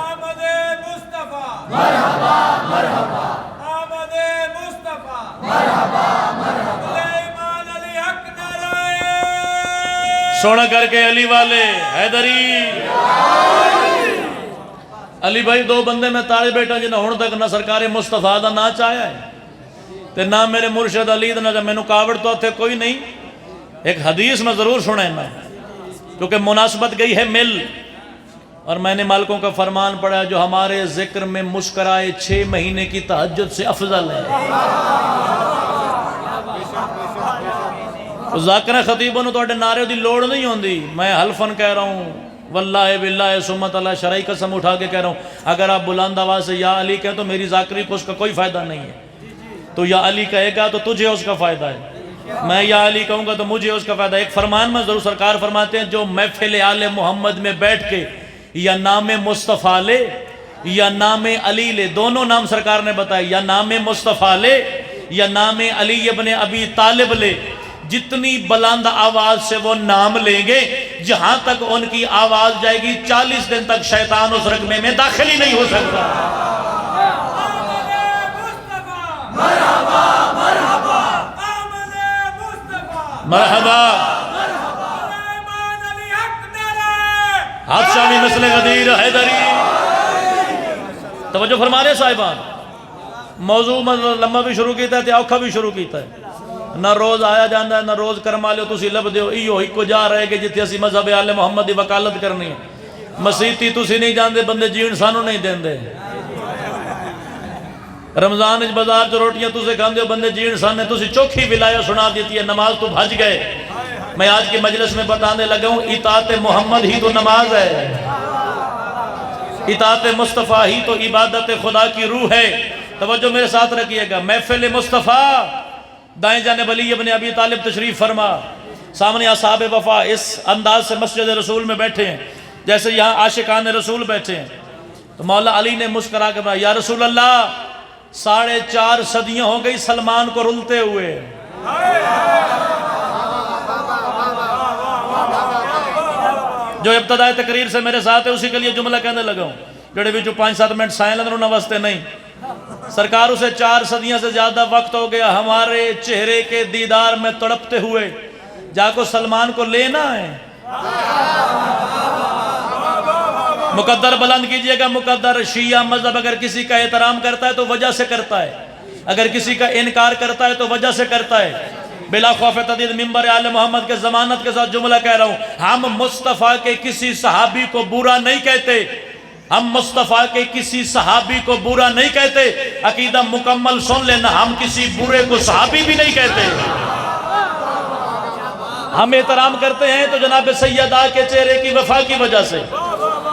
آمد مصطفیٰ، مرحبا مرحبا آمد مصطفیٰ، مرحبا مرحبا سلیمان علی حق نعرہ سونا کر کے علی والے حیدری۔ علی بھائی دو بندے میں تاڑی بیٹھا جنہیں ہون تک نہ سرکار مصطفیٰ دا نہ چاہیا ہے تے نہ میرے مرشد علی دا نہ مینوں کاوڑ تو تھے کوئی نہیں۔ ایک حدیث میں ضرور سنیں نا کیونکہ مناسبت گئی ہے مل، اور میں نے مالکوں کا فرمان پڑھا جو ہمارے ذکر میں مسکرائے 6 مہینے کی تہجد سے افضل ہے۔ ذاکرہ خطیبوں نے تو نعرے دی لوڑ نہیں ہوندی، میں حلفن کہہ رہا ہوں، واللہ باللہ سمت اللہ شرعی قسم اٹھا کے کہہ رہا ہوں، اگر آپ بلند آواز سے یا علی کہیں تو میری ذاکری کو اس کا کوئی فائدہ نہیں ہے۔ تو یا علی کہے گا تو تجھے اس کا فائدہ ہے، میں یا علی کہوں گا تو مجھے اس کا فائدہ ہے۔ ایک فرمان میں ضرور سرکار فرماتے ہیں جو محفل آل محمد میں بیٹھ کے یا نام مصطفیٰ لے یا نام علی لے، دونوں نام سرکار نے بتائے، یا نام مصطفیٰ لے یا نام علی ابن ابی طالب لے، جتنی بلند آواز سے وہ نام لیں گے جہاں تک ان کی آواز جائے گی 40 دن تک شیطان اس رقبے میں داخل ہی نہیں ہو سکتا۔ مرحبا مرحبا مرحبا سلیمان علی حق نعرہ حادثہ مثل غدیر حیدری۔ توجہ فرما رہے صاحبان، موضوع لمبا بھی شروع کیتا ہے تے اوکھا بھی شروع کیتا ہے، نہ روز آیا جاندہ ہے نہ روز کرما لے تسی لب دیو، ایو ہی کو جا رہے گے جتے اسی مذہب آل محمد دی وکالت کرنی ہے، مسیحی تسی نہیں جاندے بندے جی انسانوں نہیں دیندے، رمضان اچ بازار چ روٹیاں تسے کھاندے ہو بندے جی انسان نے تسی چوکھی ولایہ سنا دیتی ہے، نماز تو بھج گئے۔ میں آج کی مجلس میں بتانے لگا ہوں اطاعت محمد ہی تو نماز ہے، اطاعت مصطفیٰ ہی تو عبادت خدا کی روح ہے۔ توجہ میرے ساتھ رکھیے گا، محفل مصطفیٰ، دائیں جانب علی ابن ابی طالب تشریف فرما، سامنے اصحاب وفا اس انداز سے مسجد رسول میں بیٹھے ہیں جیسے یہاں عاشقان رسول بیٹھے ہیں، تو مولا علی نے مسکرا کے کہا یا رسول اللہ 4.5 صدیاں ہو گئی سلمان کو رلتے ہوئے، جو ابتدائی تقریر سے میرے ساتھ ہے اسی کے لیے جملہ کہنے لگا ہوں، جڑے بھی جو 5-7 منٹ سائلنٹ رونا واسطے نہیں، سرکار اسے 4 صدیاں سے زیادہ وقت ہو گیا ہمارے چہرے کے دیدار میں تڑپتے ہوئے، جا کو سلمان کو لینا ہے، مقدر بلند کیجئے گا، مقدر شیعہ مذہب اگر کسی کا احترام کرتا ہے تو وجہ سے کرتا ہے، اگر کسی کا انکار کرتا ہے تو وجہ سے کرتا ہے، بلا خوف تردید ممبر آل محمد کے ضمانت کے ساتھ جملہ کہہ رہا ہوں، ہم مصطفیٰ کے کسی صحابی کو برا نہیں کہتے، ہم مصطفیٰ کے کسی صحابی کو برا نہیں کہتے، عقیدہ مکمل سن لینا، ہم کسی برے کو صحابی بھی نہیں کہتے، ہم احترام کرتے ہیں تو جناب سیدہ کے چہرے کی وفا کی وجہ سے،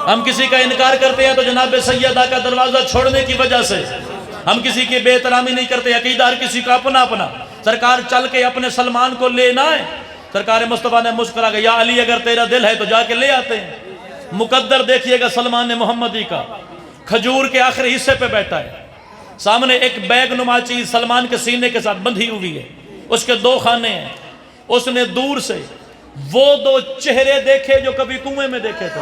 ہم کسی کا انکار کرتے ہیں تو جناب سیدہ کا دروازہ چھوڑنے کی وجہ سے، ہم کسی کی بے احترامی نہیں کرتے، عقیدہ ہر کسی کا اپنا اپنا، سرکار چل کے اپنے سلمان کو لینا ہے، سرکار مصطفیٰ نے مسکرا کہ یا علی اگر تیرا دل ہے تو جا کے لے آتے ہیں، مقدر دیکھیے گا سلمان محمدی کا، کھجور کے آخری حصے پہ بیٹھا ہے، سامنے ایک بیگ نما چیز سلمان کے سینے کے ساتھ بندھی ہوئی ہے، اس کے 2 خانے ہیں۔ اس نے دور سے وہ 2 چہرے دیکھے جو کبھی کنویں میں دیکھے تھے۔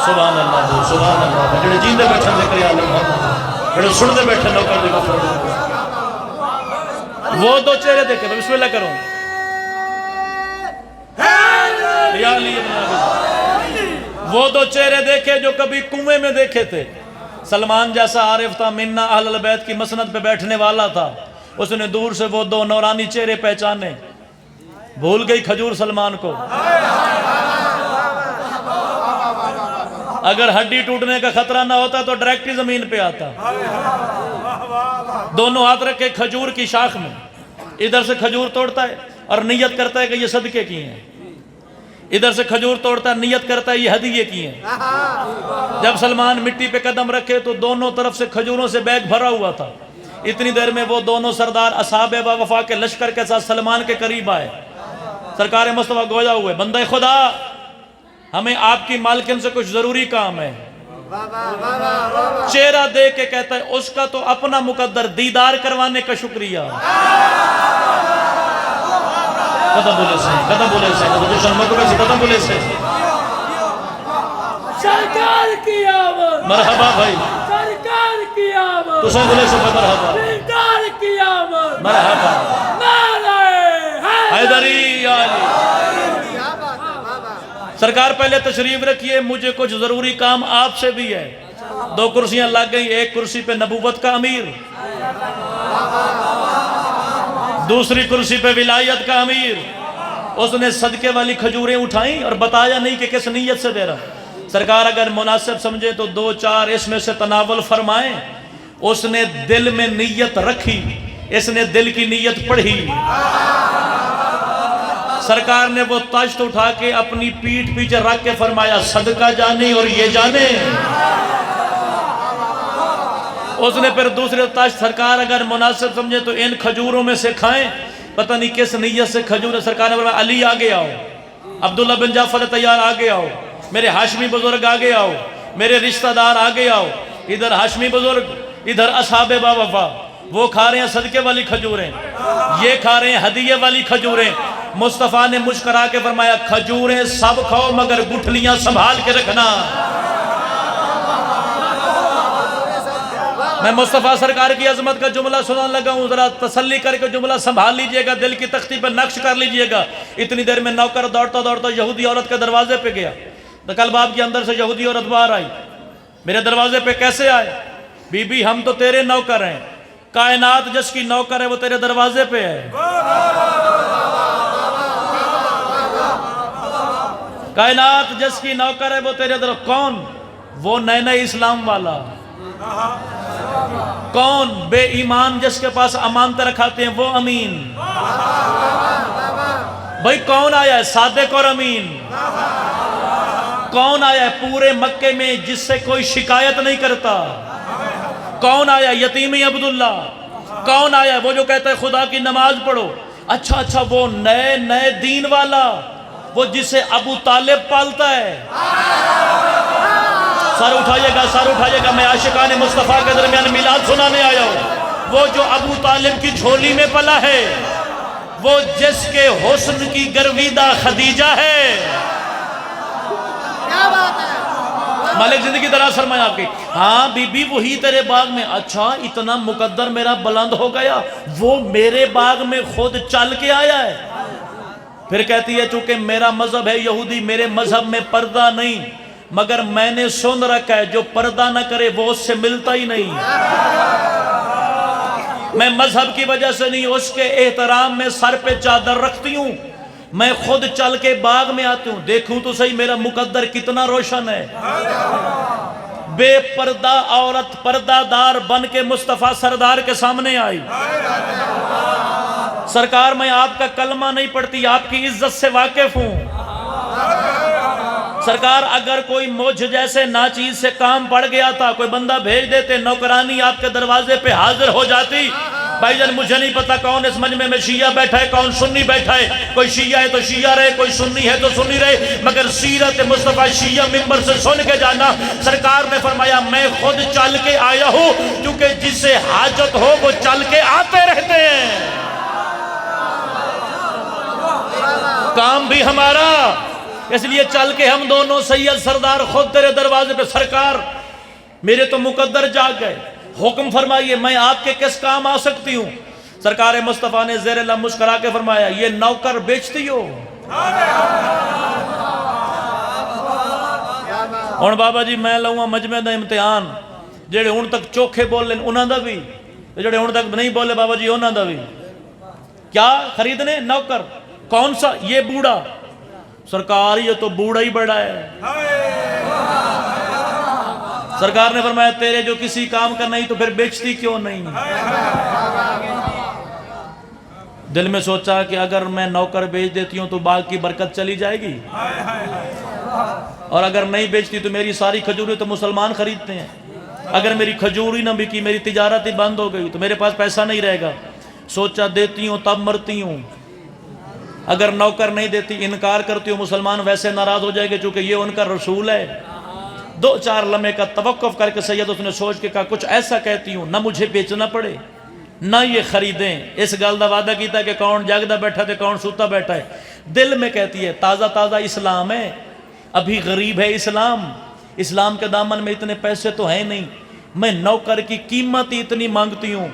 سبحان اللہ، سبحان اللہ، جڑے جیندے بیٹھے ذکر یا اللہ، جڑے سنتے بیٹھے نوکر دی گفتگو، وہ 2 چہرے دیکھے تو بسم اللہ کروں یا علی ابن ابی طالب۔ وہ 2 چہرے دیکھے جو کبھی کنویں میں دیکھے تھے۔ سلمان جیسا عارف تھا، منا اہل البیت کی مسند پہ بیٹھنے والا تھا، اس نے دور سے وہ 2 نورانی چہرے پہچانے۔ بھول گئی کھجور سلمان کو، اگر ہڈی ٹوٹنے کا خطرہ نہ ہوتا تو ڈائریکٹ ہی زمین پہ آتا۔ دونوں ہاتھ رکھے کھجور کی شاخ میں، ادھر سے کھجور توڑتا ہے اور نیت کرتا ہے کہ یہ صدقے کی ہیں، ادھر سے کھجور توڑتا ہے، نیت کرتا ہے یہ ہدیے کی ہیں۔ جب سلمان مٹی پہ قدم رکھے تو دونوں طرف سے کھجوروں سے بیگ بھرا ہوا تھا۔ اتنی دیر میں وہ دونوں سردار اصحاب با وفا کے لشکر کے ساتھ سلمان کے قریب آئے۔ سرکار مصطفیٰ گویا ہوئے، بندہ خدا ہمیں آپ کی مالکن سے کچھ ضروری کام ہے۔ چہرہ دیکھ کے کہتا ہے اس کا تو اپنا مقدر، دیدار کروانے کا شکریہ۔ قدم بولے سے، قدم بولے سے، قدم بولے سے۔ سرکار کی آمد، مرحبا بھائی، سرکار کی آمد، تو سب بولے سے مرحبا، سرکار کی آمد، مرحبا، نعرہ حیدری علی۔ سرکار پہلے تشریف رکھیے، مجھے کچھ ضروری کام آپ سے بھی ہے۔ 2 کرسیاں لگ گئی، ایک کرسی پہ نبوت کا امیر، دوسری کرسی پہ ولایت کا امیر۔ اس نے صدقے والی کھجوریں اٹھائیں اور بتایا نہیں کہ کس نیت سے دے رہا۔ سرکار اگر مناسب سمجھے تو 2-4 اس میں سے تناول فرمائیں۔ اس نے دل میں نیت رکھی، اس نے دل کی نیت پڑھی۔ سرکار نے وہ تاشت اٹھا کے اپنی پیٹھ پیچھے رکھ کے فرمایا صدقہ جانے اور یہ جانے۔ اس نے پھر دوسرے تاشت سرکار اگر مناسب سمجھے تو ان کھجوروں میں سے کھائیں، پتہ نہیں کس نیت سے کھجور ہے۔ سرکار نے فرمایا علی آگے آؤ، عبداللہ بن جعفر تیار آگے آؤ، میرے ہاشمی بزرگ آگے آؤ، میرے رشتہ دار آگے آؤ۔ ادھر ہاشمی بزرگ، ادھر اصحاب با وفا، وہ کھا رہے ہیں صدقے والی کھجوریں، یہ کھا رہے ہیں ہدیے والی کھجوریں۔ مصطفیٰ نے مسکرا کے فرمایا کھجوریں سب کھاؤ مگر گٹھلیاں سنبھال کے رکھنا۔ میں مصطفیٰ سرکار کی عظمت کا جملہ سنان لگا ہوں، ذرا تسلی کر کے جملہ سنبھال لیجئے گا، دل کی تختی پہ نقش کر لیجئے گا۔ اتنی دیر میں نوکر دوڑتا دوڑتا یہودی عورت کے دروازے پہ گیا۔ دکل باب کے اندر سے یہودی عورت باہر آئی، میرے دروازے پہ کیسے آئے؟ بی بی ہم تو تیرے نوکر ہیں، کائنات جس کی نوکر ہے وہ تیرے دروازے پہ ہے۔ کائنات جس کی نوکر ہے وہ تیرے دروازے، کون؟ وہ نئے اسلام والا، کون؟ بے ایمان جس کے پاس امانت رکھاتے ہیں وہ امین۔ بھائی کون آیا ہے صادق اور امین؟ کون آیا ہے پورے مکے میں جس سے کوئی شکایت نہیں کرتا؟ کون آیا یتیمی عبداللہ؟ کون آیا وہ جو کہتا ہے خدا کی نماز پڑھو؟ اچھا وہ نئے دین والا، وہ جسے ابو طالب پالتا ہے۔ سر اٹھائیے گا، میں عاشقان مصطفیٰ کے درمیان میلاد سنانے آیا ہوں۔ وہ جو ابو طالب کی جھولی میں پلا ہے، وہ جس کے حسن کی گرویدہ خدیجہ ہے۔ مالک زندگی دراز فرمائے آپ کی۔ ہاں بی بی وہی تیرے باغ میں، اچھا اتنا مقدر میرا بلند ہو گیا، وہ میرے باغ میں خود چل کے آیا ہے۔ پھر کہتی ہے چونکہ میرا مذہب ہے یہودی، میرے مذہب میں پردہ نہیں، مگر میں نے سن رکھا ہے جو پردہ نہ کرے وہ اس سے ملتا ہی نہیں۔ میں مذہب کی وجہ سے نہیں، اس کے احترام میں سر پہ چادر رکھتی ہوں، میں خود چل کے باغ میں آتی ہوں، دیکھوں تو صحیح میرا مقدر کتنا روشن ہے۔ بے پردہ عورت پردہ دار بن کے مصطفیٰ سردار کے سامنے آئی۔ سرکار میں آپ کا کلمہ نہیں پڑھتی، آپ کی عزت سے واقف ہوں۔ سرکار اگر کوئی مجھ جیسے ناچیز سے کام پڑ گیا تھا، کوئی بندہ بھیج دیتے، نوکرانی آپ کے دروازے پہ حاضر ہو جاتی، بھائی جان مجھے نہیں پتا کون اس مجمع میں شیعہ بیٹھا ہے کون سنی بیٹھا ہے، کوئی شیعہ ہے تو شیعہ رہے، کوئی سنی ہے تو سنی رہے، مگر سیرت مصطفیٰ شیعہ ممبر سے سن کے جانا۔ سرکار نے فرمایا میں خود چل کے آیا ہوں، کیونکہ جسے حاجت ہو وہ چل کے آتے رہتے ہیں، کام بھی ہمارا، اس لیے چل کے ہم دونوں سید سردار خود تیرے دروازے پہ۔ سرکار میرے تو مقدر جاگ گئے، حکم فرمائیے میں آپ کے کس کام آ سکتی ہوں؟ سرکار مصطفیٰ نے زیر لب مسکرا کے فرمایا یہ نوکر بیچتی ہو؟ اور بابا جی میں لوں مجمع دا امتحان، جڑے ہون تک چوکھے بول لیں انہاں دا بھی، جڑے ہون تک نہیں بولے بابا جی انہاں دا بھی۔ کیا خریدنے؟ نوکر۔ کون سا؟ یہ بوڑھا۔ سرکار یہ تو بوڑھا ہی بڑا ہے۔ سرکار نے فرمایا تیرے جو کسی کام کا نہیں تو پھر بیچتی کیوں نہیں؟ دل میں سوچا کہ اگر میں نوکر بیچ دیتی ہوں تو باغ کی برکت چلی جائے گی، اور اگر نہیں بیچتی تو میری ساری کھجوریں تو مسلمان خریدتے ہیں، اگر میری کھجوری نہ بکی میری تجارت ہی بند ہو گئی تو میرے پاس پیسہ نہیں رہے گا۔ سوچا دیتی ہوں تب مرتی ہوں، اگر نوکر نہیں دیتی انکار کرتی ہوں مسلمان ویسے ناراض ہو جائے گے چونکہ یہ ان کا رسول ہے۔ دو چار لمحے کا توقف کر کے سید اس نے سوچ کے کہا کچھ ایسا کہتی ہوں نہ مجھے بیچنا پڑے نہ یہ خریدیں۔ اس گل دا وعدہ کیتا کہ کون جاگدا بیٹھا تے کون سوتا بیٹھا ہے۔ دل میں کہتی ہے تازہ تازہ اسلام ہے، ابھی غریب ہے اسلام، اسلام کے دامن میں اتنے پیسے تو ہیں نہیں، میں نوکر کی قیمت ہی اتنی مانگتی ہوں،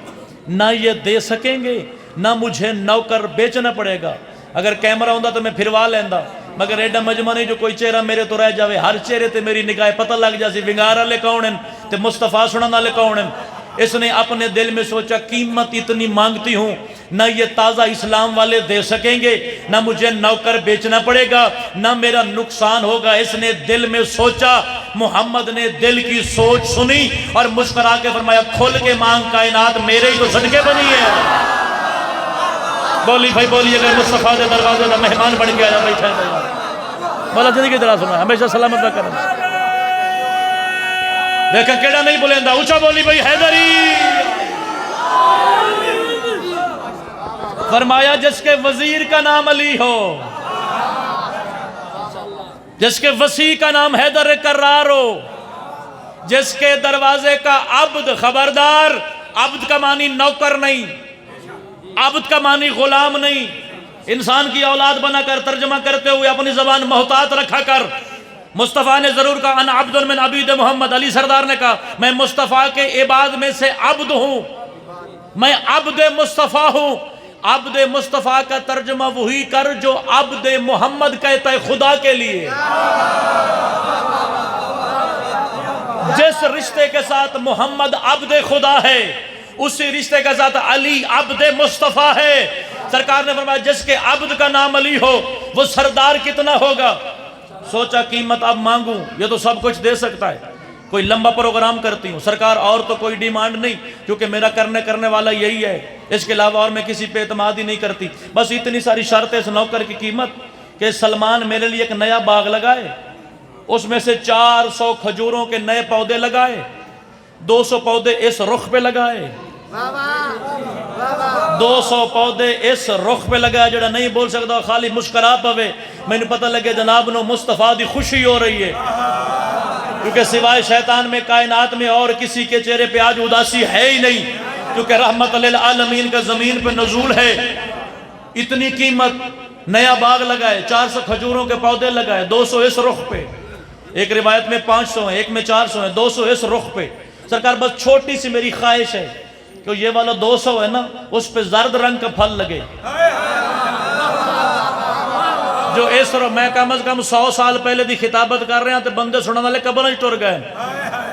نہ یہ دے سکیں گے نہ مجھے نوکر بیچنا پڑے گا۔ اگر کیمرہ ہوندہ تو میں پھروا لیندہ، مگر ایڈا مجمع نہیں جو کوئی چہرہ میرے تو رہ جاوے، ہر چہرے تے میری نگاہ پتہ لگ جاسی ونگارہ لے کونن تے مصطفیٰ سننا لے کونن۔ اس نے اپنے دل میں سوچا قیمت اتنی مانگتی ہوں، نہ یہ تازہ اسلام والے دے سکیں گے نہ مجھے نوکر بیچنا پڑے گا نہ میرا نقصان ہوگا۔ اس نے دل میں سوچا، محمد نے دل کی سوچ سنی اور مسکرا کے فرمایا کھل کے مانگ کائنات میرے ہی تو صدقے بنی ہے۔ بولی بھائی بولی اگر مصطفیٰ دے دروازے دا مہمان بن گیا یا بیٹھا ہے مولا جدی کی طرح سنا ہمیشہ سلامت نہ کرنا۔ دیکھیں کیڑا نہیں بولیں دا اونچا بولی بھائی حیدری۔ فرمایا جس کے وزیر کا نام علی ہو، جس کے وسیع کا نام حیدر کرار ہو، جس کے دروازے کا عبد، خبردار عبد کا معنی نوکر نہیں، عبد کا معنی غلام نہیں، انسان کی اولاد بنا کر ترجمہ کرتے ہوئے اپنی زبان محتاط رکھا کر۔ مصطفیٰ نے ضرور کہا انا عبد من عبید محمد، علی سردار نے کہا میں مصطفیٰ کے عباد میں سے عبد ہوں، میں عبد مصطفیٰ ہوں۔ عبد مصطفیٰ کا ترجمہ وہی کر جو عبد محمد کہتا ہے خدا کے لیے۔ جس رشتے کے ساتھ محمد عبد خدا ہے اسی رشتے کے ساتھ علی عبد مصطفیٰ ہے۔ سرکار نے فرمایا جس کے عبد کا نام علی ہو وہ سردار کتنا ہوگا۔ سوچا قیمت اب مانگوں، یہ تو سب کچھ دے سکتا ہے، کوئی لمبا پروگرام کرتی ہوں سرکار، اور تو کوئی ڈیمانڈ نہیں کیونکہ میرا کرنے والا یہی ہے، اس کے علاوہ اور میں کسی پہ اعتماد ہی نہیں کرتی، بس اتنی ساری شرطیں اس نوکر کی قیمت کہ سلمان میرے لیے ایک نیا باغ لگائے، اس میں سے 400 کھجوروں کے نئے پودے لگائے، 200 پودے اس رخ پہ لگائے، 200 پودے اس رخ پہ لگایا جڑا نہیں بول سکتا خالی مسکرا پوے، میں نے پتہ لگے جناب نو مصطفیٰ دی خوشی ہو رہی ہے، کیونکہ سوائے شیطان میں کائنات میں اور کسی کے چہرے پہ آج اداسی ہے ہی نہیں، کیونکہ رحمت للعالمین کا زمین پہ نزول ہے۔ اتنی قیمت، نیا باغ لگائے، 400 کھجوروں کے پودے لگائے، 200 اس رخ پہ، ایک روایت میں 500 ہیں، ایک میں 400 ہیں، 200 اس رخ پہ۔ سرکار بس چھوٹی سی میری خواہش ہے کہ یہ والا 200 ہے نا اس پہ زرد رنگ کا پھل لگے، جو اس رو میں کم از کم 100 سال پہلے دی خطابت کر رہے ہیں تو بندے سننے والے قبر ہی ٹر گئے،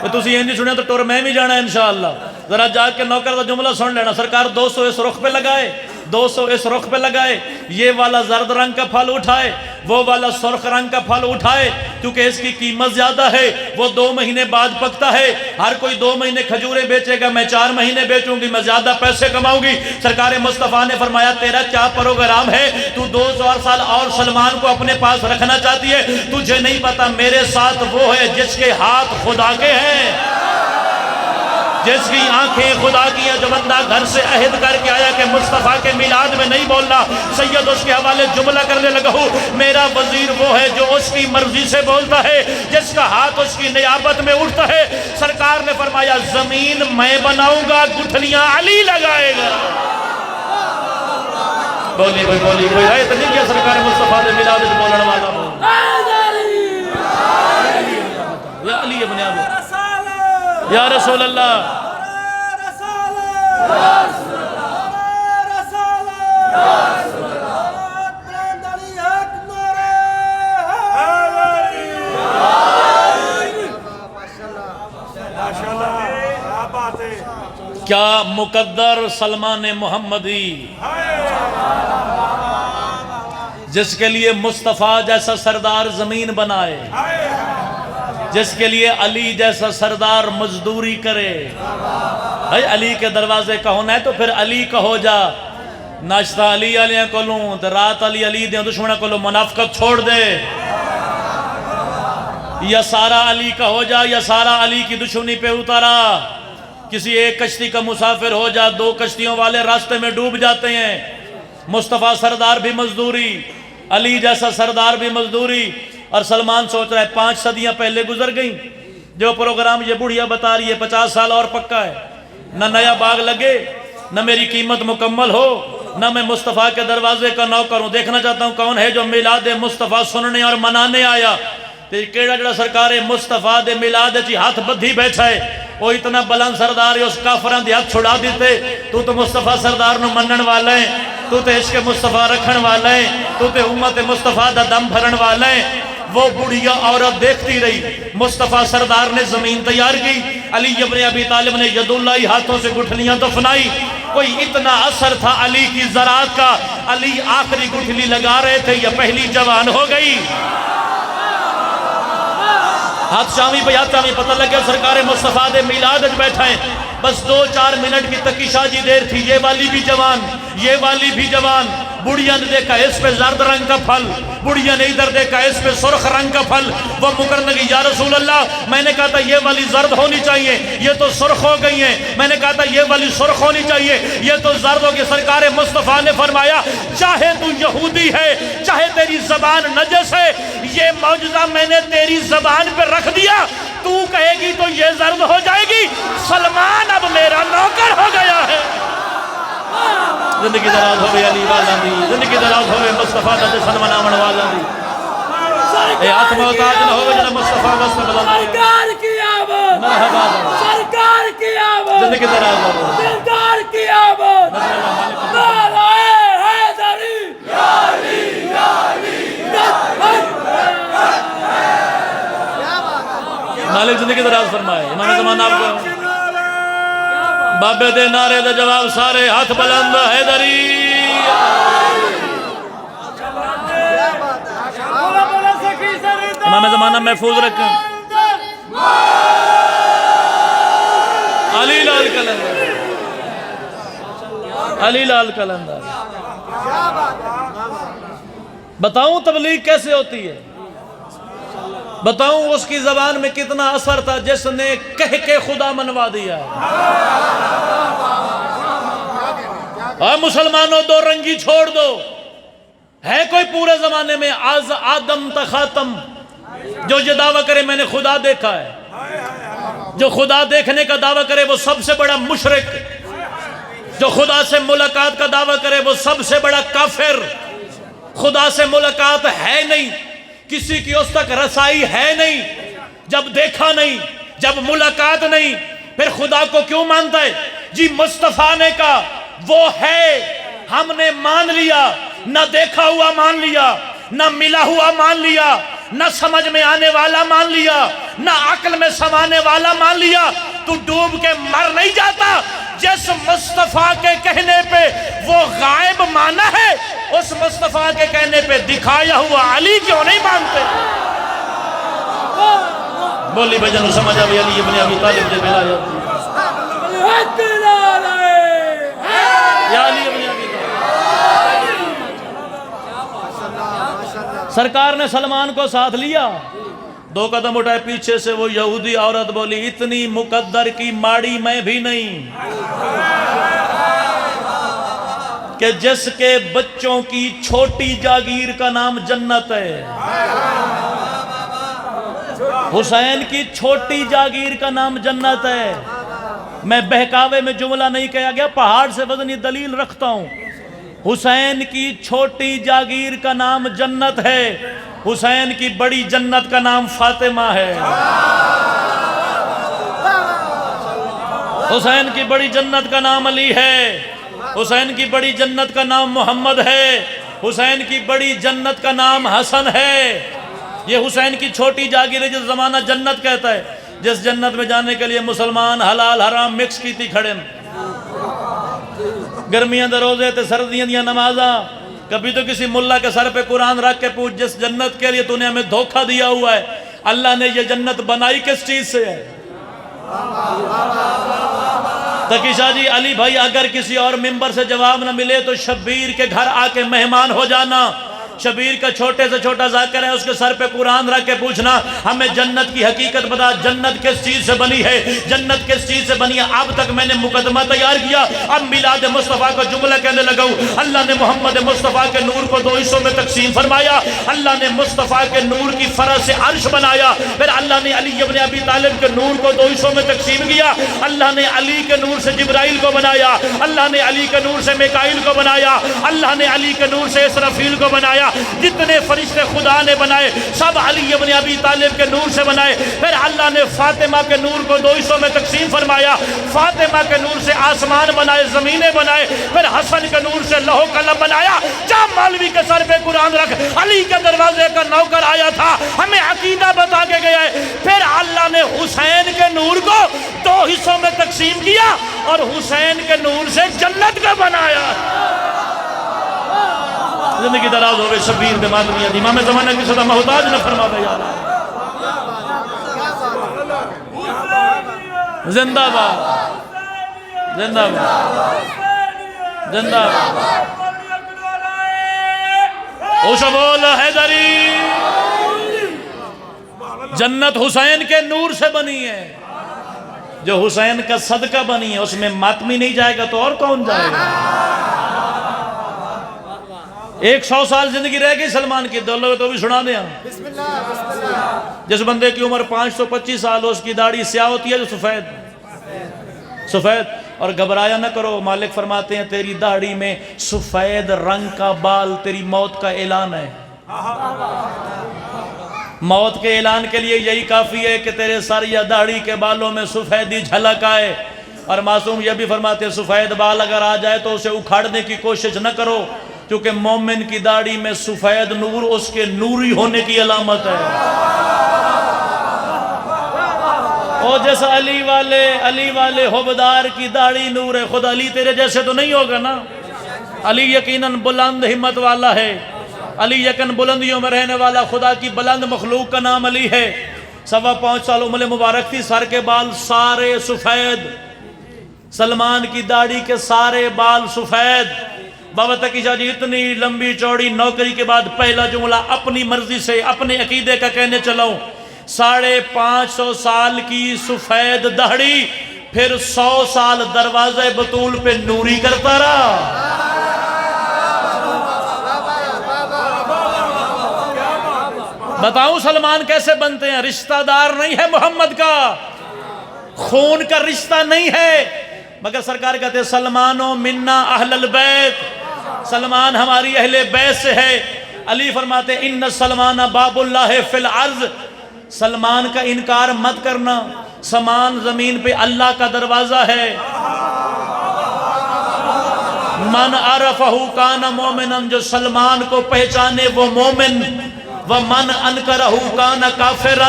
تو تسی یہ نہیں سنیا تو ٹر میں بھی جانا ہے انشاءاللہ۔ ذرا جا کے نوکر کا جملہ سن لینا، سرکار 200 اس رخ پہ لگائے، 200 اس رخ پہ لگائے، یہ والا زرد رنگ کا پھل اٹھائے، وہ والا سرخ رنگ کا پھل اٹھائے، کیونکہ اس کی قیمت زیادہ ہے، وہ 2 مہینے بعد پکتا ہے، ہر کوئی 2 مہینے کھجوریں بیچے گا، میں 4 مہینے بیچوں گی، میں زیادہ پیسے کماؤں گی۔ سرکار مصطفیٰ نے فرمایا تیرا کیا پروگرام ہے، تو 2000 سال اور سلمان کو اپنے پاس رکھنا چاہتی ہے، تجھے نہیں پتا میرے ساتھ وہ ہے جس کے ہاتھ خدا کے ہیں۔ جس کی آنکھیں خدا کی ہیں، جو بندہ گھر سے عہد کر کے آیا کہ مصطفیٰ کے میلاد میں نہیں بولنا، سید اس کے حوالے جملہ کرنے لگا ہوں، میرا وزیر وہ ہے جو اس کی مرضی سے بولتا ہے، جس کا ہاتھ اس کی نیابت میں اٹھتا ہے۔ سرکار نے فرمایا زمین میں بناؤں گا، گٹھلیاں علی لگائے گا۔ بولی کوئی ہے تو نہیں کیا سرکار مصطفیٰ دے میلاد سے بولنے والا ہو؟ یا علی ابن ابی، یا رسول اللہ، کیا مقدر سلمان محمدی جس کے لیے مصطفیٰ جیسا سردار زمین بنائے، جس کے لیے علی جیسا سردار مزدوری کرے۔ بھائی علی کے دروازے کا ہونا ہے تو پھر علی کا ہو جا، ناشتہ علی علیہ کو لوں تو رات علی علی دیں، دشمنہ کو لوں، منافقت چھوڑ دے۔ یا سارا علی کا ہو جا یا سارا علی کی دشمنی پہ اتارا۔ کسی ایک کشتی کا مسافر ہو جا، دو کشتیوں والے راستے میں ڈوب جاتے ہیں۔ مصطفیٰ سردار بھی مزدوری، علی جیسا سردار بھی مزدوری۔ اور سلمان سوچ رہا ہے 5 صدیاں پہلے گزر گئیں، جو پروگرام یہ بڑھیا بتا رہی ہے 50 سال اور پکا ہے، نہ نیا باغ لگے، نہ میری قیمت مکمل ہو، نہ میں مصطفیٰ کے دروازے کا نوکر ہوں۔ دیکھنا چاہتا ہوں کون ہے جو میلاد مصطفیٰ سننے اور منانے آیا۔ کیڑا جڑا سرکار مصطفیٰ دے میلاد چی ہاتھ بدھی بیٹھا ہے، وہ اتنا بلند سردار ہے، اس کافران دی ہاتھ چھڑا دیتے۔ تو مصطفیٰ سردار نو منن والا ہے، تو عشق مصطفیٰ رکھن والا ہے، تو امت مصطفیٰ دا دم بھرن والا ہے۔ وہ بڑھیا عورت دیکھتی رہی، مصطفیٰ سردار نے زمین تیار کی، علی ابن ابی طالب نے ید اللہ ہاتھوں سے گٹھلیاں دفنائی۔ کوئی اتنا اثر تھا علی کی زراعت کا، علی آخری گٹھلی لگا رہے تھے، یہ پہلی جوان ہو گئی۔ ہاتھ شامی پہ ہاتھ شامی، پتہ لگیا سرکار مصطفیٰ دے میلاد اج بیٹھا ہے۔ بس 2-4 منٹ کی تکیشہ جی دیر تھی، یہ والی بھی جوان، یہ والی بھی جوان۔ بڑھیا نے دیکھا اس پہ زرد رنگ کا پھل، بڑھیا نے ادھر دیکھا اس پہ سرخ رنگ کا پھل۔ وہ مکرنے لگی یا رسول اللہ، میں نے کہا تھا یہ والی زرد ہونی چاہیے، یہ تو سرخ ہو گئی ہیں۔ میں نے کہا تھا یہ والی سرخ ہونی چاہیے، یہ تو زرد ہوگی۔ سرکار مصطفیٰ نے فرمایا چاہے تو یہودی ہے، چاہے تیری زبان نجس ہے، یہ معجزہ میں نے تیری زبان پہ رکھ دیا، تو کہے گی تو یہ زرد ہو جائے گی۔ سلمان اب میرا نوکر ہو گیا ہے۔ زندگی دراز ہوئے علی والا دی، زندگی دراز ہوئے مصطفیٰ دا جسن منامن والا دی۔ اے ہاتھ محتاج نہ ہوئے جنہ مصطفیٰ واسطے بلند ہوئے۔ سرکار کی آمد، مرحبا سرکار کی آمد، زندگی دراز ہوئے، سرکار کی آمد۔ نعرہ حیدری، یا علی، یا علی، مالک زندگی دراز فرمائے۔ امام زمانہ آپ کو بابے دے نعرے دے جواب سارے ہاتھ بلند، حیدری امام زمانہ محفوظ رکھیں۔ علی لال کلندر، علی لال کلندر۔ بتاؤں تبلیغ کیسے ہوتی ہے، بتاؤں اس کی زبان میں کتنا اثر تھا جس نے کہہ کے خدا منوا دیا ہے۔ اور مسلمانوں دو رنگی چھوڑ دو، ہے کوئی پورے زمانے میں از آدم تا خاتم جو یہ دعویٰ کرے میں نے خدا دیکھا ہے؟ جو خدا دیکھنے کا دعویٰ کرے وہ سب سے بڑا مشرک، جو خدا سے ملاقات کا دعویٰ کرے وہ سب سے بڑا کافر۔ خدا سے ملاقات ہے نہیں، کسی کی اس تک رسائی ہے نہیں، جب دیکھا نہیں، جب ملاقات نہیں، پھر خدا کو کیوں مانتا ہے؟ جی مصطفیٰ نے کہا وہ ہے، ہم نے مان لیا، نہ دیکھا ہوا مان لیا، نہ ملا ہوا مان لیا، نہ سمجھ میں آنے والا مان لیا، نہ عقل میں سمانے والا مان لیا۔ تو ڈوب کے مر نہیں جاتا۔ جس مصطفیٰ کے کہنے پہ وہ غائب مانا ہے، اس مصطفیٰ کے کہنے پہ دکھایا ہوا علی کیوں نہیں مانتے؟ بولی بجن سمجھ آوی علی ابن ابی طالب دے بلا یا علی ابن ابی طالب۔ سرکار نے سلمان کو ساتھ لیا، دو قدم اٹھائے پیچھے سے وہ یہودی عورت بولی اتنی مقدر کی ماڑی میں بھی نہیں کہ جس کے بچوں کی چھوٹی جاگیر کا نام جنت ہے. حسین کی چھوٹی جاگیر کا نام جنت ہے. میں بہکاوے میں جملہ نہیں کہا گیا، پہاڑ سے وزنی دلیل رکھتا ہوں. حسین کی چھوٹی جاگیر کا نام جنت ہے. حسین کی بڑی جنت کا نام فاطمہ ہے. حسین کی بڑی جنت کا نام علی ہے. حسین کی بڑی جنت کا نام محمد ہے. حسین کی بڑی جنت کا نام حسن ہے. یہ حسین کی چھوٹی جاگیر ہے جس زمانہ جنت کہتا ہے، جس جنت میں جانے کے لیے مسلمان حلال حرام مکس کی تھی کھڑے. گرمیاں دے روزے تے سردیاں دیاں نمازاں. کبھی تو کسی ملا کے سر پہ قرآن رکھ کے پوچھ جس جنت کے لیے تو نے ہمیں دھوکہ دیا ہوا ہے، اللہ نے یہ جنت بنائی کس چیز سے ہے؟ تقی شاہ جی علی بھائی اگر کسی اور ممبر سے جواب نہ ملے تو شبیر کے گھر آ کے مہمان ہو جانا. شبیر کا چھوٹے سے چھوٹا ذاکر ہے، اس کے سر پہ قرآن رکھ کے پوچھنا ہمیں جنت کی حقیقت بتا، جنت کس چیز سے بنی ہے، جنت کس چیز سے بنی ہے. اب تک میں نے مقدمہ تیار کیا، اب میلاد مصطفیٰ کا جملہ کہنے لگا ہوں. اللہ نے محمد مصطفیٰ کے نور کو 2 حصوں میں تقسیم فرمایا. اللہ نے مصطفیٰ کے نور کی فرح سے عرش بنایا. پھر اللہ نے علی ابن ابی طالب کے نور کو 2 حصوں میں تقسیم کیا. اللہ نے علی کے نور سے جبرائیل کو بنایا. اللہ نے علی کے نور سے میکائیل کو بنایا. اللہ نے علی کے نور سے اسرافیل کو بنایا. جتنے فرشتے خدا نے بنائے سب علی ابن ابی طالب کے نور سے بنائے. پھر اللہ نے فاطمہ کے نور کو 2 حصوں میں تقسیم فرمایا. فاطمہ کے نور سے آسمان بنائے، زمینیں بنائے. پھر حسن کے نور سے لوح قلم بنایا. جب مولوی کے سر پہ قرآن رکھ علی کے دروازے کا نوکر آیا تھا ہمیں عقیدہ بتا کے گیا ہے. پھر اللہ نے حسین کے نور کو 2 حصوں میں تقسیم کیا اور حسین کے نور سے جنت کا بنایا. زندگی دراز ہوئے شبیر دے ماتمیہ دی امام زمانہ کی صدا محتاج نہ فرما دے یا اللہ. زندہ باد، زندہ باد، زندہ باد. اوشا بول حیدری. جنت حسین کے نور سے بنی ہے، جو حسین کا صدقہ بنی ہے. اس میں ماتمی نہیں جائے گا تو اور کون جائے گا؟ 100 سال زندگی رہ گئی سلمان کی، دولت تو بھی سنا دیں. جس بندے کی عمر 525 سال ہو اس کی داڑھی سیاہ ہوتی ہے جو سفید. اور گھبرایا نہ کرو، مالک فرماتے ہیں تیری داڑھی میں سفید رنگ کا بال تیری موت کا اعلان ہے. موت کے اعلان کے لیے یہی کافی ہے کہ تیرے سر یا داڑھی کے بالوں میں سفیدی جھلک آئے. اور معصوم یہ بھی فرماتے ہیں سفید بال اگر آ جائے تو اسے اکھاڑنے کی کوشش نہ کرو، کیونکہ مومن کی داڑھی میں سفید نور اس کے نوری ہونے کی علامت ہے. او جیسا علی والے حبدار کی داڑھی نور ہے. خود علی تیرے جیسے تو نہیں ہوگا نا. علی یقیناً بلند ہمت والا ہے. علی یقین بلندیوں میں رہنے والا. خدا کی بلند مخلوق کا نام علی ہے. 5.25 سال عمر مبارک تھی، سر کے بال سارے سفید. سلمان کی داڑھی کے سارے بال سفید. بابا تقی شاہ جی اتنی لمبی چوڑی نوکری کے بعد پہلا جملہ اپنی مرضی سے اپنے عقیدے کا کہنے چلاؤں. 550 سال کی سفید داڑھی، پھر 100 سال دروازے بطول پہ نوری کرتا رہا. بتاؤں سلمان کیسے بنتے ہیں؟ رشتہ دار نہیں ہے محمد کا، خون کا رشتہ نہیں ہے، مگر سرکار کہتے ہیں سلمانو منا اہل البیت، سلمان ہماری اہل بیت سے ہے. علی فرماتے ہیں ان سلمان باب اللہ فی الارض، سلمان کا انکار مت کرنا، سلمان زمین پہ اللہ کا دروازہ ہے. من عرفہ کان مومنا، جو سلمان کو پہچانے وہ مومن. ومن انکرہ کان کافرا،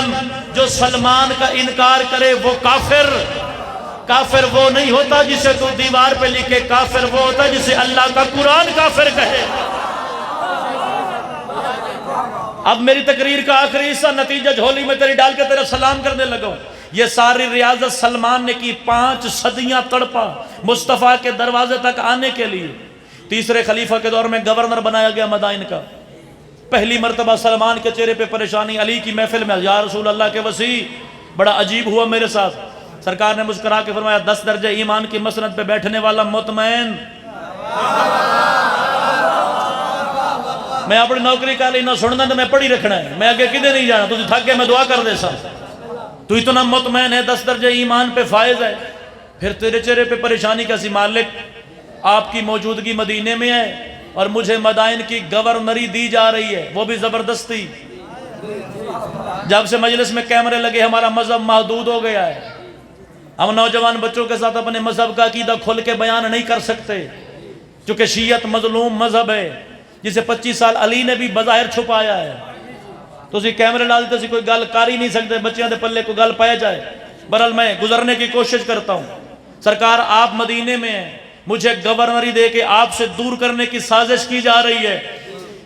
جو سلمان کا انکار کرے وہ کافر. کافر وہ نہیں ہوتا جسے تو دیوار پہ لکھے، کافر وہ ہوتا جسے اللہ کا قرآن کافر کہے. اب میری تقریر کا آخری حصہ نتیجہ جھولی میں تیری ڈال کے تیرا سلام کرنے لگا ہوں. یہ ساری ریاضت سلمان نے کی، 5 صدیاں تڑپا مصطفیٰ کے دروازے تک آنے کے لیے. تیسرے خلیفہ کے دور میں گورنر بنایا گیا مدائن کا. پہلی مرتبہ سلمان کے چہرے پہ پریشانی، علی کی محفل میں یا رسول اللہ کے وسیع بڑا عجیب ہوا میرے ساتھ. سرکار نے مسکرا کے فرمایا 10 درجہ ایمان کی مسند پہ بیٹھنے والا مطمئن. میں اپنی نوکری کا لینا سننا تو میں پڑھی رکھنا ہے، میں آگے کدے نہیں جانا. تجھے تھک گئے میں دعا کر دے سا، تو اتنا مطمئن ہے 10 درجہ ایمان پہ فائز ہے، پھر تیرے چہرے پہ پریشانی کیسی؟ مالک آپ کی موجودگی مدینے میں ہے اور مجھے مدائن کی گورنری دی جا رہی ہے، وہ بھی زبردستی. جب سے مجلس میں کیمرے لگے ہمارا مذہب محدود ہو گیا ہے. ہم نوجوان بچوں کے ساتھ اپنے مذہب کا عقیدہ کھل کے بیان نہیں کر سکتے، چونکہ شیعت مظلوم مذہب ہے جسے 25 سال علی نے بھی بظاہر چھپایا ہے. تو اسی کیمرے ڈال دیتے کوئی گل کر ہی نہیں سکتے، بچیاں دے پلے کوئی گل پایا جائے. برحال میں گزرنے کی کوشش کرتا ہوں. سرکار آپ مدینے میں ہیں، مجھے گورنری دے کے آپ سے دور کرنے کی سازش کی جا رہی ہے.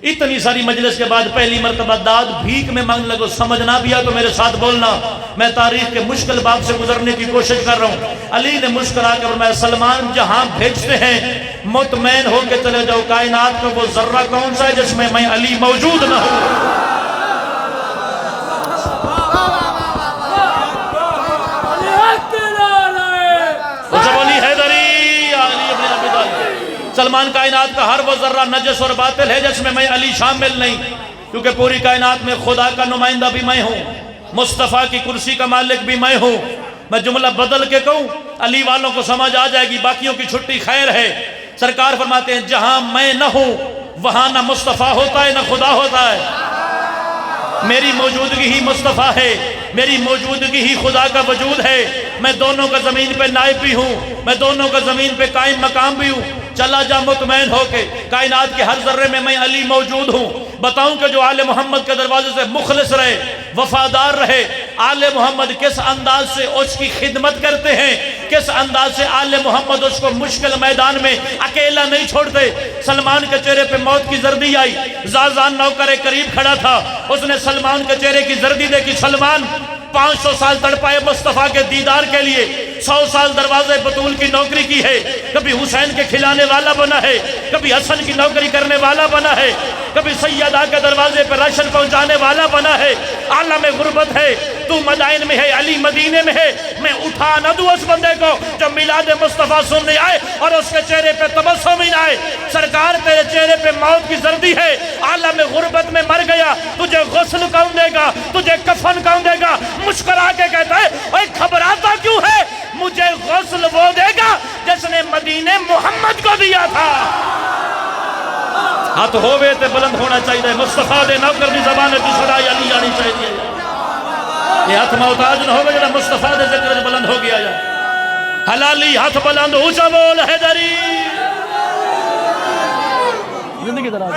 اتنی ساری مجلس کے بعد پہلی مرتبہ داد بھیک میں مانگ لگو. سمجھنا بھی ہے تو میرے ساتھ بولنا، میں تاریخ کے مشکل باب سے گزرنے کی کوشش کر رہا ہوں. علی نے مسکرا کے فرمایا سلمان جہاں بھیجتے ہیں مطمئن ہو کے چلے جاؤ. کائنات کا وہ ذرہ کون سا ہے جس میں میں علی موجود نہ ہوں؟ سلمان کائنات کا ہر وہ ذرہ نجس اور باطل ہے جس میں علی شامل نہیں، کیونکہ پوری کائنات میں خدا کا نمائندہ بھی میں ہوں، مصطفیٰ کی کرسی کا مالک بھی میں ہوں. میں جملہ بدل کے کہوں علی والوں کو سمجھ آ جائے گی، باقیوں کی چھٹی خیر ہے. سرکار فرماتے ہیں جہاں میں نہ ہوں وہاں نہ مصطفیٰ ہوتا ہے نہ خدا ہوتا ہے. میری موجودگی ہی مصطفیٰ ہے، میری موجودگی ہی خدا کا وجود ہے. میں دونوں کا زمین پہ نائب بھی ہوں، میں دونوں کا زمین پہ قائم مقام بھی ہوں. چلا جا مطمئن ہو کے، کائنات کے ہر ذرے میں علی موجود ہوں. بتاؤں کہ جو آل محمد کے دروازے سے مخلص رہے، وفادار رہے، آل محمد کس انداز سے اس کی خدمت کرتے ہیں، کس انداز سے آل محمد اس کو مشکل میدان میں اکیلا نہیں چھوڑتے. سلمان کے چہرے پہ موت کی زردی آئی، زازان نوکر قریب کھڑا تھا، اس نے سلمان کے چہرے کی زردی دیکھی. سلمان 500 سال تڑپائے مصطفیٰ کے دیدار کے لیے، 100 سال دروازے بطول کی نوکری کی ہے، کبھی حسین کے کھلانے والا بنا ہے، کبھی حسن کی نوکری کرنے والا بنا ہے، کبھی سیدہ کے دروازے پر راشن پہنچانے والا بنا ہے. عالم غربت ہے، تو مدائن میں ہے، علی مدینے میں ہے. میں اٹھا نہ دوں اس بندے کو جو میلاد مصطفیٰ سننے آئے اور اس کے چہرے پہ تبسم ہی نہ آئے. سرکار تیرے چہرے پہ موت کی زردی ہے، عالم غربت میں مر گیا، تجھے غسل کون دے گا، تجھے کفن کون دے گا؟ مسکرا کے کہتا ہے اوے گھبراتا کیوں ہے؟ مجھے غسل وہ دے گا جس نے مدینے محمد کو دیا تھا. ہاتھ ہوئے تے بلند ہونا چاہیے، مصطفیٰ دے نوکر دی زبان تے صدای علی جانی چاہیے. یہ ہاتھ محتاج نہ ہوگا جڑا مصطفیٰ دے ذکر بلند ہو گیا جائے. حلالی ہاتھ بلند اونچا بول حیدری. زندگی دراز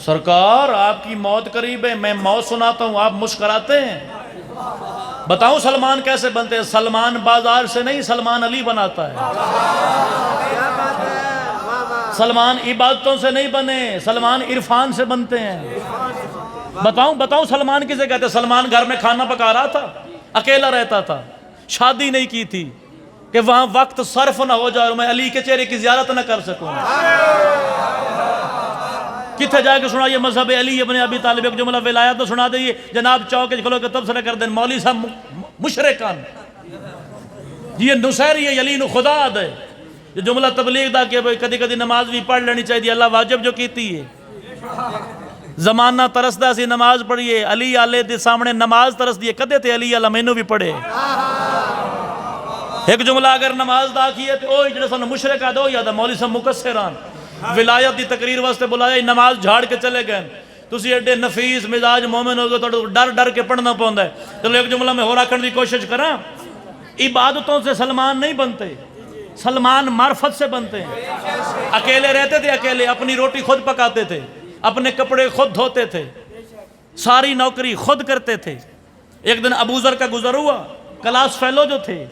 سرکار آپ کی موت قریب ہے، میں موت سناتا ہوں، آپ مسکراتے ہیں. بتاؤں سلمان کیسے بنتے ہیں؟ سلمان بازار سے نہیں، سلمان علی بناتا ہے. سلمان عبادتوں سے نہیں بنے، سلمان عرفان سے بنتے ہیں. بتاؤں سلمان کسے کہتے ہیں؟ سلمان گھر میں کھانا پکا رہا تھا، اکیلا رہتا تھا، شادی نہیں کی تھی کہ وہاں وقت صرف نہ ہو جائے اور میں علی کے چہرے کی زیارت نہ کر سکوں. کتھے جا کے سنا یہ مذہب علی ابن ابی طالب ایک جملہ ولایت تو سنا دئیے جناب چوکے کھلو کے تبصرہ کر دیں مولوی صاحب مشرکان یہ نصیری ہے علی نو خدا دے. یہ جملہ تبلیغ دا کہ کدی کدی نماز بھی پڑھ لینی چاہیے، اللہ واجب جو کیتی ہے. زمانہ ترس دا سی نماز پڑھیے، علی آلے دے سامنے نماز ترس دیئے کدے تے علی آلہ مینو بھی پڑھے. ایک جملہ اگر نماز دا کیے تو اوہ جڑے سانو مشرکہ دو یادا مولوی صاحب مقصران ولایت دی تقریر واسطے بلایا، نماز جھاڑ کے چلے گئے. تسی ایڈے نفیس مزاج مومن ہو گئے تو ڈر ڈر کے پڑھنا پوندا ہے. چلو ایک جملہ میں ہو رکھن دی کوشش کراں. عبادتوں سے سلمان نہیں بنتے، سلمان معرفت سے بنتے ہیں. اکیلے رہتے تھے، اکیلے اپنی روٹی خود پکاتے تھے، اپنے کپڑے خود دھوتے تھے، ساری نوکری خود کرتے تھے. ایک دن ابو ذر کا گزر ہوا، کلاس فیلو جو تھے،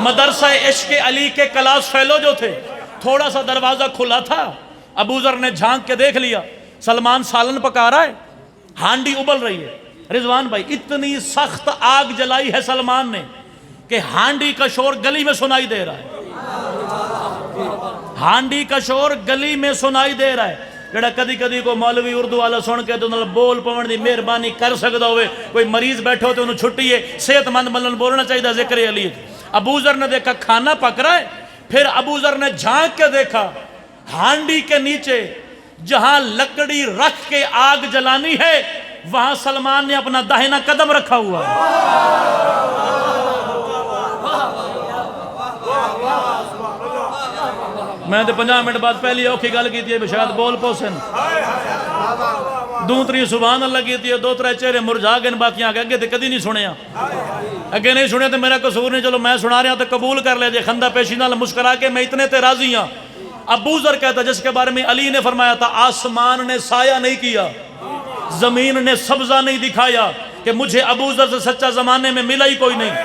مدرسہ عشق علی کے کلاس فیلو جو تھے، تھوڑا سا دروازہ کھلا تھا. ابو ذر نے جھانک کے دیکھ لیا، سلمان سالن پکا رہا ہے، ہانڈی ابل رہی ہے، رضوان بھائی اتنی سخت آگ جلائی ہے سلمان نے کہ ہانڈی کا شور گلی میں سنائی دے رہا ہے، ہانڈی کا شور گلی میں سنائی دے رہا ہے۔ جڑا کدی کدی کو مولوی اردو والا سن کے تو انہوں بول پون دی مہربانی کر سکتا ہوئے، کوئی مریض بیٹھے ہو تو انہوں چھٹی ہے، صحت مند ملن بولنا چاہیے ذکر علی۔ ابو ذر نے دیکھا کھانا پک رہا ہے، پھر ابو ذر نے جھانک کے دیکھا ہانڈی کے نیچے جہاں لکڑی رکھ کے آگ جلانی ہے وہاں سلمان نے اپنا داہنا قدم رکھا ہوا ہے۔ میں نے 50 منٹ بعد پہلی اوکھی گل کی تھی شاید بول پوسن دوتری سبحان اللہ کی تھی، 2-3 چہرے مرجھا گئے، باقی آگے اگے تے کدی نہیں سنیا، اگے نہیں سنیا تو میرا قصور نہیں، چلو میں سنا رہا ہوں تو قبول کر لے جے، خندہ پیشی نال مسکرا کے میں اتنے تے راضی ہوں۔ ابو ذر کہتا جس کے بارے میں علی نے فرمایا تھا آسمان نے سایہ نہیں کیا، زمین نے سبزہ نہیں دکھایا کہ مجھے ابو ذر سے سچا زمانے میں ملا ہی کوئی نہیں،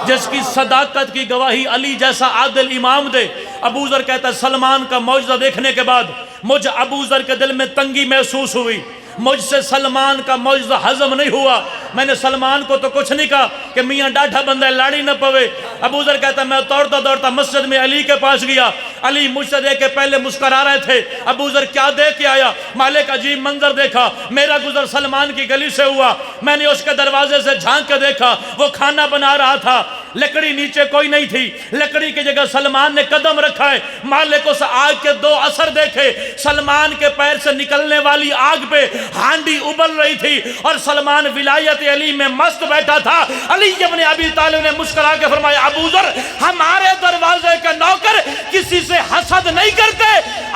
جس کی صداقت کی گواہی علی جیسا عادل امام دے۔ ابو ذر کہتا ہے سلمان کا معجزہ دیکھنے کے بعد مجھے ابو ذر کے دل میں تنگی محسوس ہوئی، مجھ سے سلمان کا معجزہ ہضم نہیں ہوا۔ میں نے سلمان کو تو کچھ نہیں کہا کہ میاں ڈاڈھا بندہ ہے لاڑی نہ پوے۔ ابو ذر کہتا ہے میں دوڑتا دوڑتا مسجد میں علی کے پاس گیا، علی مجھ سے دیکھ کے پہلے مسکرا رہے تھے۔ ابو ذر کیا دیکھ کے آیا؟ مالک عجیب منظر دیکھا، میرا گزر سلمان کی گلی سے ہوا، میں نے اس کے دروازے سے جھانک کے دیکھا، وہ کھانا بنا رہا تھا، لکڑی نیچے کوئی نہیں تھی، لکڑی کی جگہ سلمان نے قدم رکھا ہے۔ مالک اس آگ کے 2 اثر دیکھے، سلمان کے پیر سے نکلنے والی آگ پہ ہانڈی ابل رہی تھی اور سلمان ولایت علی میں مست بیٹھا تھا۔ علی ابن ابی طالب نے مسکرا کے فرمایا ابو ذر ہمارے دروازے کے نوکر کسی سے حسد نہیں کرتے،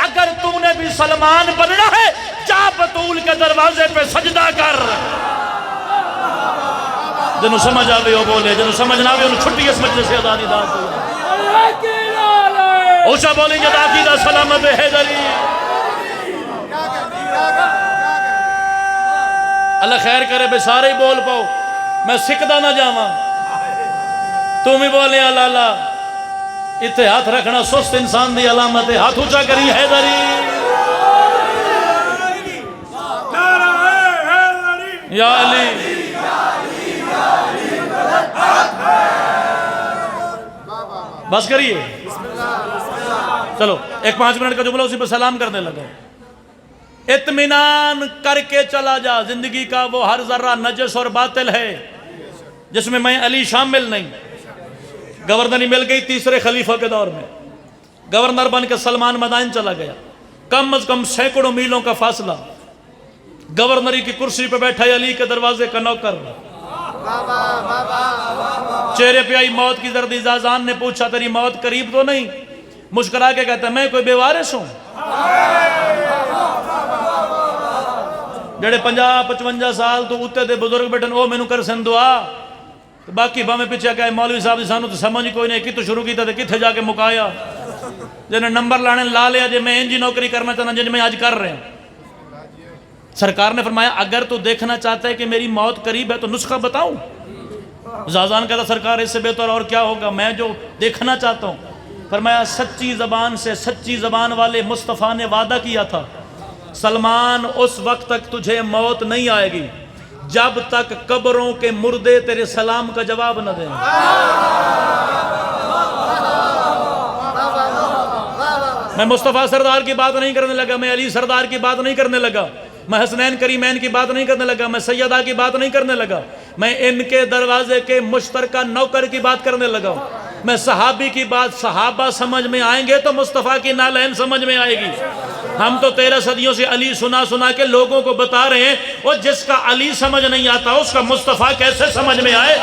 اگر تم نے بھی سلمان بننا ہے جا بطول کے دروازے پہ سجدہ کر۔ جنہوں سمجھ آوے ہو بولے، جنہوں سمجھ نہ آوے انہوں چھٹی اس مجلس سے ادانی داد ہوئی۔ اوشا بولیں جد عقیدہ سلامت حیدری۔ اللہ خیر کرے بے سارے ہی بول پاؤ، میں سکھدا نہ جاواں، تم ہی بولے اللہ اللہ۔ اتھے ہاتھ رکھنا سست انسان دی علامت ہے، ہاتھ اونچا کری حیدری۔ یا علی بس کریے، چلو ایک 5 منٹ کا جملہ اسی پہ سلام کرنے لگا۔ اطمینان کر کے چلا جا، زندگی کا وہ ہر ذرہ نجس اور باطل ہے جس میں علی شامل نہیں۔ گورنری مل گئی تیسرے خلیفہ کے دور میں، گورنر بن کے سلمان مدائن چلا گیا، کم از کم سینکڑوں میلوں کا فاصلہ، گورنری کی کرسی پہ بیٹھا علی کے دروازے کا نوکر، چہرے پہ آئی موت کی زردی، زازان نے پوچھا تیری موت قریب تو نہیں؟ مسکرا کے کہتا ہے میں کوئی بے وارث ہوں؟ جڑے 50-55 سال تو اتے دے بزرگ بیٹھن او مینوں کر سن دعا، باقی باہیں پیچھے کہے مولوی صاحب سانو تو سمجھ کوئی نہیں، کتوں شروع کیتا تے کتھے جا کے مکایا، جنہیں نمبر لانے لا لیا جے میں انجی نوکری کرنا چاہنا جن میں آج کر رہے ہیں۔ سرکار نے فرمایا اگر تو دیکھنا چاہتا ہے کہ میری موت قریب ہے تو نسخہ بتاؤں؟ زازان کہتا سرکار اس سے بہتر اور کیا ہوگا، میں جو دیکھنا چاہتا ہوں۔ فرمایا سچی زبان سے سچی زبان والے مصطفیٰ نے وعدہ کیا تھا سلمان اس وقت تک تجھے موت نہیں آئے گی جب تک قبروں کے مردے تیرے سلام کا جواب نہ دیں۔ میں مصطفیٰ سردار کی بات نہیں کرنے لگا، میں علی سردار کی بات نہیں کرنے لگا، میں حسنین کریمین کی بات نہیں کرنے لگا، میں سیدہ کی بات نہیں کرنے لگا، میں ان کے دروازے کے مشترکہ نوکر کی بات کرنے لگا ہوں۔ میں صحابی کی بات صحابہ سمجھ میں آئیں گے تو مصطفیٰ کی نالین سمجھ میں آئے گی۔ ہم تو 13 صدیوں سے علی سنا سنا کے لوگوں کو بتا رہے ہیں، اور جس کا علی سمجھ نہیں آتا اس کا مصطفیٰ کیسے سمجھ میں آئے؟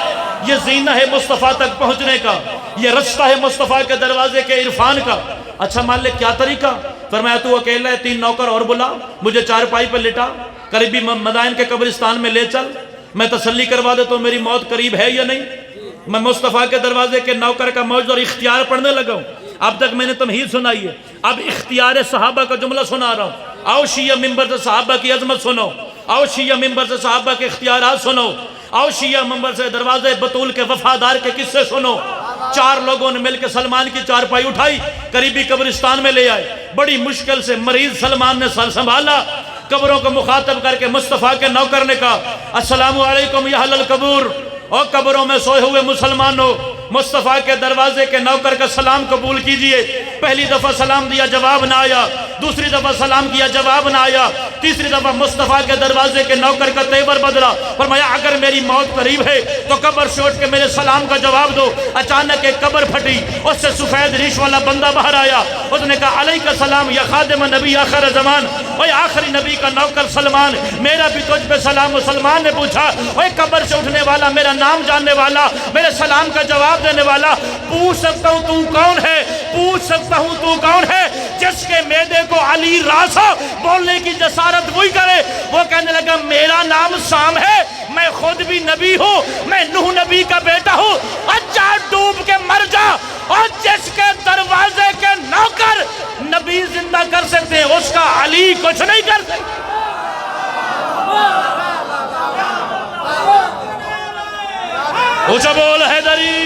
یہ زینہ ہے مصطفیٰ تک پہنچنے کا، یہ رستہ ہے مصطفیٰ کے دروازے کے عرفان کا۔ اچھا مالک کیا طریقہ؟ فرمایا تو اکیلا ہے، 3 نوکر اور بلا، مجھے چارپائی پر لٹا، قریبی مدائن کے قبرستان میں لے چل، میں تسلی کروا دیتا ہوں میری موت قریب ہے یا نہیں۔ میں مصطفیٰ کے دروازے کے نوکر کا موجود اور اختیار پڑھنے لگا ہوں۔ اب تک میں نے تمہید سنائی ہے، اب اختیار صحابہ کا جملہ سنا رہا ہوں۔ آؤ شیعہ ممبر سے صحابہ کی عظمت سنو، آؤ شیعہ ممبر سے صحابہ کے اختیارات سنو، آؤ شیعہ ممبر سے دروازے بطول کے وفادار کے قصے سنو۔ 4 لوگوں نے مل کے سلمان کی چارپائی اٹھائی، قریبی قبرستان میں لے آئے، بڑی مشکل سے مریض سلمان نے سر سنبھالا، قبروں کو مخاطب کر کے مصطفیٰ کے نوکر نے کہا السلام علیکم یا اہل القبور، اور قبروں میں سوئے ہوئے مسلمانوں، مصطفیٰ کے دروازے کے نوکر کا سلام قبول کیجئے۔ پہلی دفعہ سلام دیا، جواب نہ آیا، دوسری دفعہ سلام کیا، جواب نہ آیا، تیسری دفعہ مصطفیٰ کے دروازے کے نوکر کا تیور بدلا، فرمایا اگر میری موت قریب ہے تو قبر سے اٹھ کے میرے سلام کا جواب دو۔ اچانک ایک قبر پھٹی، اس سے سفید ریش والا بندہ باہر آیا، اس نے کہا علیک السلام یا خادم نبی آخر زمان، اوے آخری نبی کا نوکر سلمان، میرا بھی تجھ پہ سلام۔ سلمان نے پوچھا اوے قبر سے اٹھنے والا، میرا نام جاننے والا، میرے سلام کا جواب دینے والا، پوچھ سکتا ہوں تو کون ہے؟ پوچھ سکتا ہوں تو کون ہے؟ جس کے معدے کو علی راس ہو بولنے کی جسارت وہی کرے۔ وہ کہنے لگا میرا نام سام ہے، میں خود بھی نبی ہوں، میں نوح نبی کا بیٹا ہوں، اچھا ڈوب کے مر جا۔ اور جس کے دروازے کے نوکر نبی زندہ کر سکتے ہیں اس کا علی کچھ نہیں کر سکتے۔ اونچا بول حیدری۔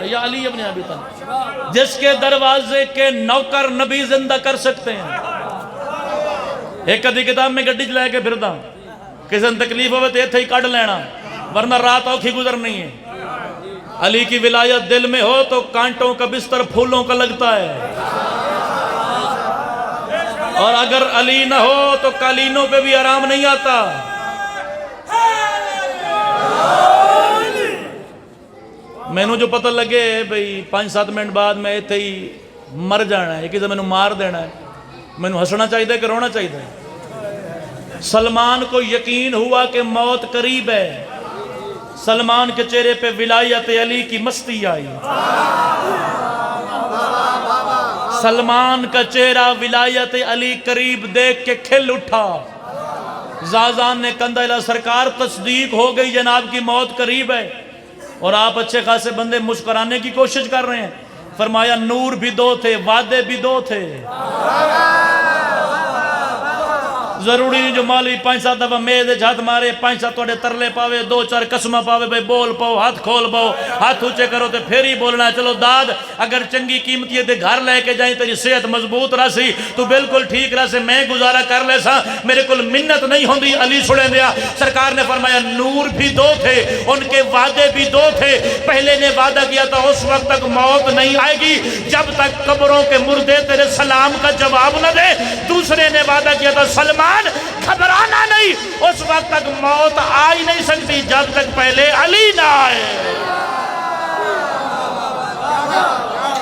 یا علی ابن ابی طالب، جس کے دروازے کے نوکر نبی زندہ کر سکتے ہیں۔ ایک کدی کتاب میں گڈی چلائے کے پھردا، کسی نے تکلیف ہوئے تو ایتھے ہی کٹ لینا، ورنہ رات اوکھی گزرنی ہے۔ علی کی ولایت دل میں ہو تو کانٹوں کا بستر پھولوں کا لگتا ہے، اور اگر علی نہ ہو تو قالینوں پہ بھی آرام نہیں آتا۔ میں نے جو پتہ لگے بھئی 5-7 منٹ بعد میں ایتھے ہی مر جانا ہے، کسی میں نے مار دینا ہے، میں نے ہسنا چاہیے کہ رونا چاہیے؟ سلمان کو یقین ہوا کہ موت قریب ہے، سلمان کے چہرے پہ ولایت علی کی مستی آئی۔ سلمان کا چہرہ ولایت علی قریب دیکھ کے کھل اٹھا۔ زازان نے کندہ الہ سرکار تصدیق ہو گئی جناب کی موت قریب ہے، اور آپ اچھے خاصے بندے مسکرانے کی کوشش کر رہے ہیں۔ فرمایا نور بھی دو تھے، وعدے بھی دو تھے۔ ضروری نہیں جو مولوی 5-7 دفعہ میدے جھات مارے، 5-7 توڑے ترلے پاوے، 2-4 قسمہ پاوے، بھئی بول پاؤ، ہاتھ کھول پاؤ، ہاتھ اونچے کرو تے پھر ہی بولنا ہے۔ چلو داد اگر چنگی قیمتی ہے تے گھر لے کے جائیں، تیری صحت مضبوط رہسی، تو بالکل ٹھیک رہسے، میں گزارا کر لے سا، میرے کل منت نہیں ہوندی علی چھڑے دیا۔ سرکار نے فرمایا نور بھی دو تھے، ان کے وعدے بھی دو تھے۔ پہلے نے وعدہ کیا تھا اس وقت تک موت نہیں آئے گی جب تک قبروں کے مردے تیرے سلام کا جواب نہ دے۔ دوسرے نے وعدہ کیا تھا سلمان گھبرانا نہیں، اس وقت تک موت آ ہی نہیں سکتی جب تک پہلے علی نہ آئے۔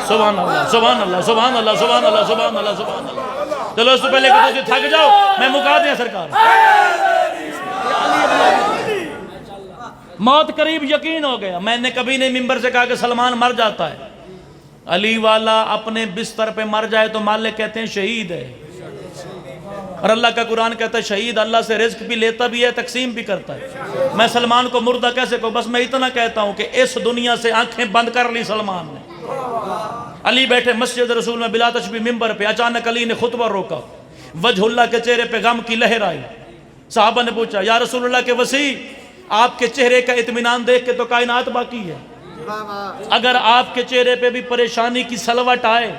سبحان اللہ سبحان اللہ سبحان اللہ سبحان اللہ سبحان اللہ سبحان اللہ۔ چلو اس سے پہلے کہ تجھے تھک جاؤ میں مکا دیا سرکار۔ موت قریب یقین ہو گیا۔ میں نے کبھی نہیں ممبر سے کہا کہ سلمان مر جاتا ہے، علی والا اپنے بستر پہ مر جائے تو مالک کہتے ہیں شہید ہے، اور اللہ کا قرآن کہتا ہے شہید اللہ سے رزق بھی لیتا بھی ہے، تقسیم بھی کرتا ہے۔ میں سلمان کو مردہ کیسے کہوں؟ بس میں اتنا کہتا ہوں کہ اس دنیا سے آنکھیں بند کر لی سلمان نے۔ علی بیٹھے مسجد رسول میں بلا تشبیہ ممبر پہ، اچانک علی نے خطبہ روکا، وجہ اللہ کے چہرے پہ غم کی لہر آئی۔ صحابہ نے پوچھا یا رسول اللہ کے وسیع، آپ کے چہرے کا اطمینان دیکھ کے تو کائنات باقی ہے، اگر آپ کے چہرے پہ بھی پریشانی کی سلوٹ آئے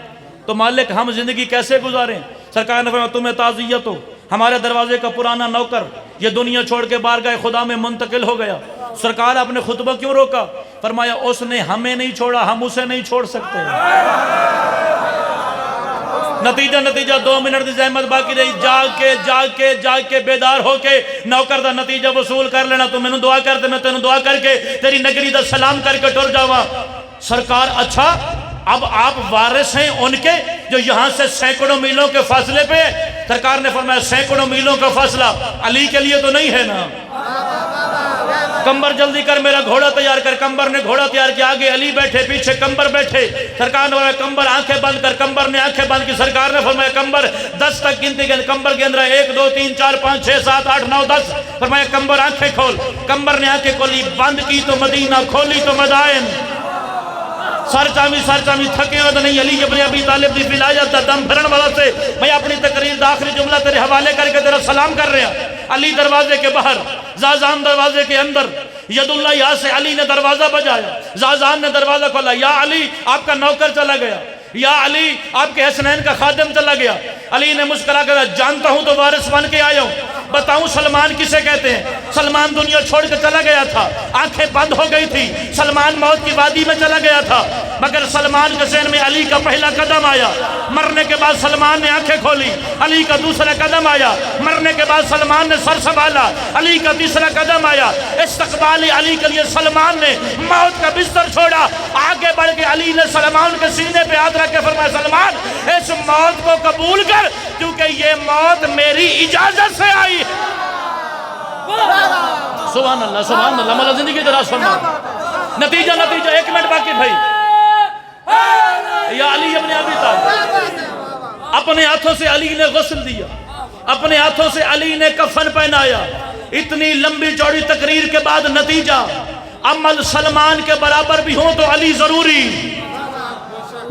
تو مالک ہم زندگی کیسے گزاریں؟ سرکار نے فرمایا تمہیں تعزیت ہو، ہمارے دروازے کا پرانا نوکر یہ دنیا چھوڑ کے بارگاہ خدا میں منتقل ہو گیا۔ سرکار آپ نے خطبہ کیوں روکا؟ فرمایا اس نے ہمیں نہیں چھوڑا، ہم اسے نہیں چھوڑ سکتے۔ نتیجہ 2 منٹ دی زحمت باقی رہی، جاگ کے بیدار ہو کے نوکر دا نتیجہ وصول کر لینا۔ تو میں نے دعا کر دے، میں تینوں دعا کر کے تیری نگری دا سلام کر کے ٹر جاواں۔ سرکار اچھا اب آپ وارث ہیں ان کے جو یہاں سے سینکڑوں میلوں کے فاصلے پہ؟ سرکار نے فرمایا سینکڑوں میلوں کا فاصلہ علی کے لیے تو نہیں ہے نا۔ کمبر جلدی کر، میرا گھوڑا تیار کر۔ کمبر نے گھوڑا تیار کیا، آگے علی بیٹھے، پیچھے کمبر بیٹھے۔ سرکار نے فرمایا کمبر آنکھیں بند کر، کمبر نے آنکھیں بند کی۔ سرکار نے فرمایا کمبر 10 تک گنتی کے، کمبر کے اندر 1 2 3 4 5 6 7 8 9 10۔ فرمایا کمبر آنکھیں کھول، کمبر نے آنکھیں کھولی، بند کی تو مدینہ، کھولی تو مدائن۔ سر چامی تھکے ہوئے تو نہیں، علی ابن ابی طالب دی ولایت دا دم بھرن والا سے میں اپنی تقریر دا آخری جملہ تیرے حوالے کر کے تیرا سلام کر رہا۔ علی دروازے کے باہر، زازان دروازے کے اندر، ید اللہ یہاں سے علی نے دروازہ بجایا، زازان نے دروازہ کھولا، یا علی آپ کا نوکر چلا گیا، یا علی آپ کے حسنین کا خادم چلا گیا۔ علی نے مسکرا کر جانتا ہوں تو وارث بن کے آیا ہوں، بتاؤں سلمان کسے کہتے ہیں؟ سلمان دنیا چھوڑ کے چلا گیا تھا، آنکھیں بند ہو گئی تھی، سلمان موت کی وادی میں چلا گیا تھا، مگر سلمان کے ذہن میں علی کا پہلا قدم آیا۔ مرنے کے بعد سلمان نے آنکھیں کھولی، علی کا دوسرا قدم آیا۔ مرنے کے بعد سلمان نے سر سنبھالا، علی کا تیسرا قدم آیا۔ استقبال علی کے لیے سلمان نے موت کا بستر چھوڑا، آگے بڑھ کے علی نے سلمان کے سینے پہ ہاتھ رکھ کے فرمایا سلمان اس موت کو قبول کر، کیونکہ یہ موت میری اجازت سے آئی ہے۔ سبحان اللہ سبحان اللہ، مولا زندگی دراز فرما۔ نتیجہ ایک منٹ باقی بھائی۔ یا علی ابن ابی طالب، اپنے ہاتھوں سے علی نے غسل دیا، اپنے ہاتھوں سے علی نے کفن پہنایا۔ اتنی لمبی چوڑی تقریر کے بعد نتیجہ، عمل سلمان کے برابر بھی ہوں تو علی ضروری،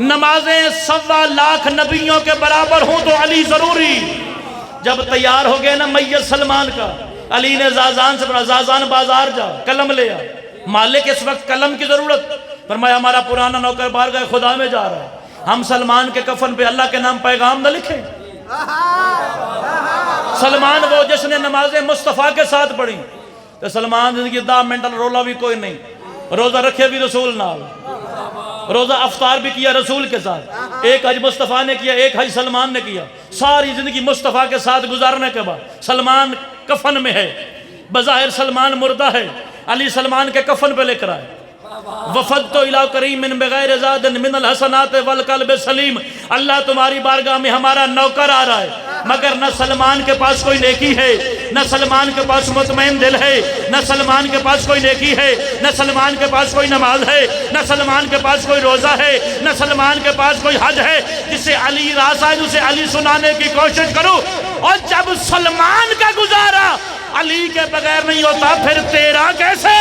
نمازیں 1.25 لاکھ نبیوں کے برابر ہوں تو علی ضروری۔ جب تیار ہو گئے نا میت سلمان کا، علی نے زازان سے بڑھا، زازان بازار جا قلم لے آ، مالک اس وقت قلم کی ضرورت، فرمایا ہمارا پرانا نوکر بارگاہ خدا میں جا رہا ہے، ہم سلمان کے کفن پہ اللہ کے نام پیغام نہ لکھیں۔ سلمان وہ جس نے نمازیں مصطفیٰ کے ساتھ پڑھی، تو سلمان زندگی 10 منٹ رولا بھی کوئی نہیں، روزہ رکھے بھی رسول نال، روزہ افطار بھی کیا رسول کے ساتھ، ایک حج مصطفیٰ نے کیا، ایک حج سلمان نے کیا، ساری زندگی مصطفیٰ کے ساتھ گزارنے کے بعد سلمان کفن میں ہے، بظاہر سلمان مردہ ہے، علی سلمان کے کفن پہ لے کر آئے۔ وفدت الی کریم بغیر زاد من الحسنات والقلب سلیم، اللہ تمہاری بارگاہ میں ہمارا نوکر آ رہا ہے، مگر نہ سلمان کے پاس کوئی نیکی ہے، نہ سلمان کے پاس مطمئن دل ہے، نہ سلمان کے پاس کوئی نیکی ہے، نہ سلمان کے پاس کوئی نماز ہے، نہ سلمان کے پاس کوئی روزہ ہے، نہ سلمان کے پاس کوئی حج ہے، جسے علی راز آئے اسے علی سنانے کی کوشش کرو۔ اور جب سلمان کا گزارا علی کے بغیر نہیں ہوتا، پھر تیرا کیسے؟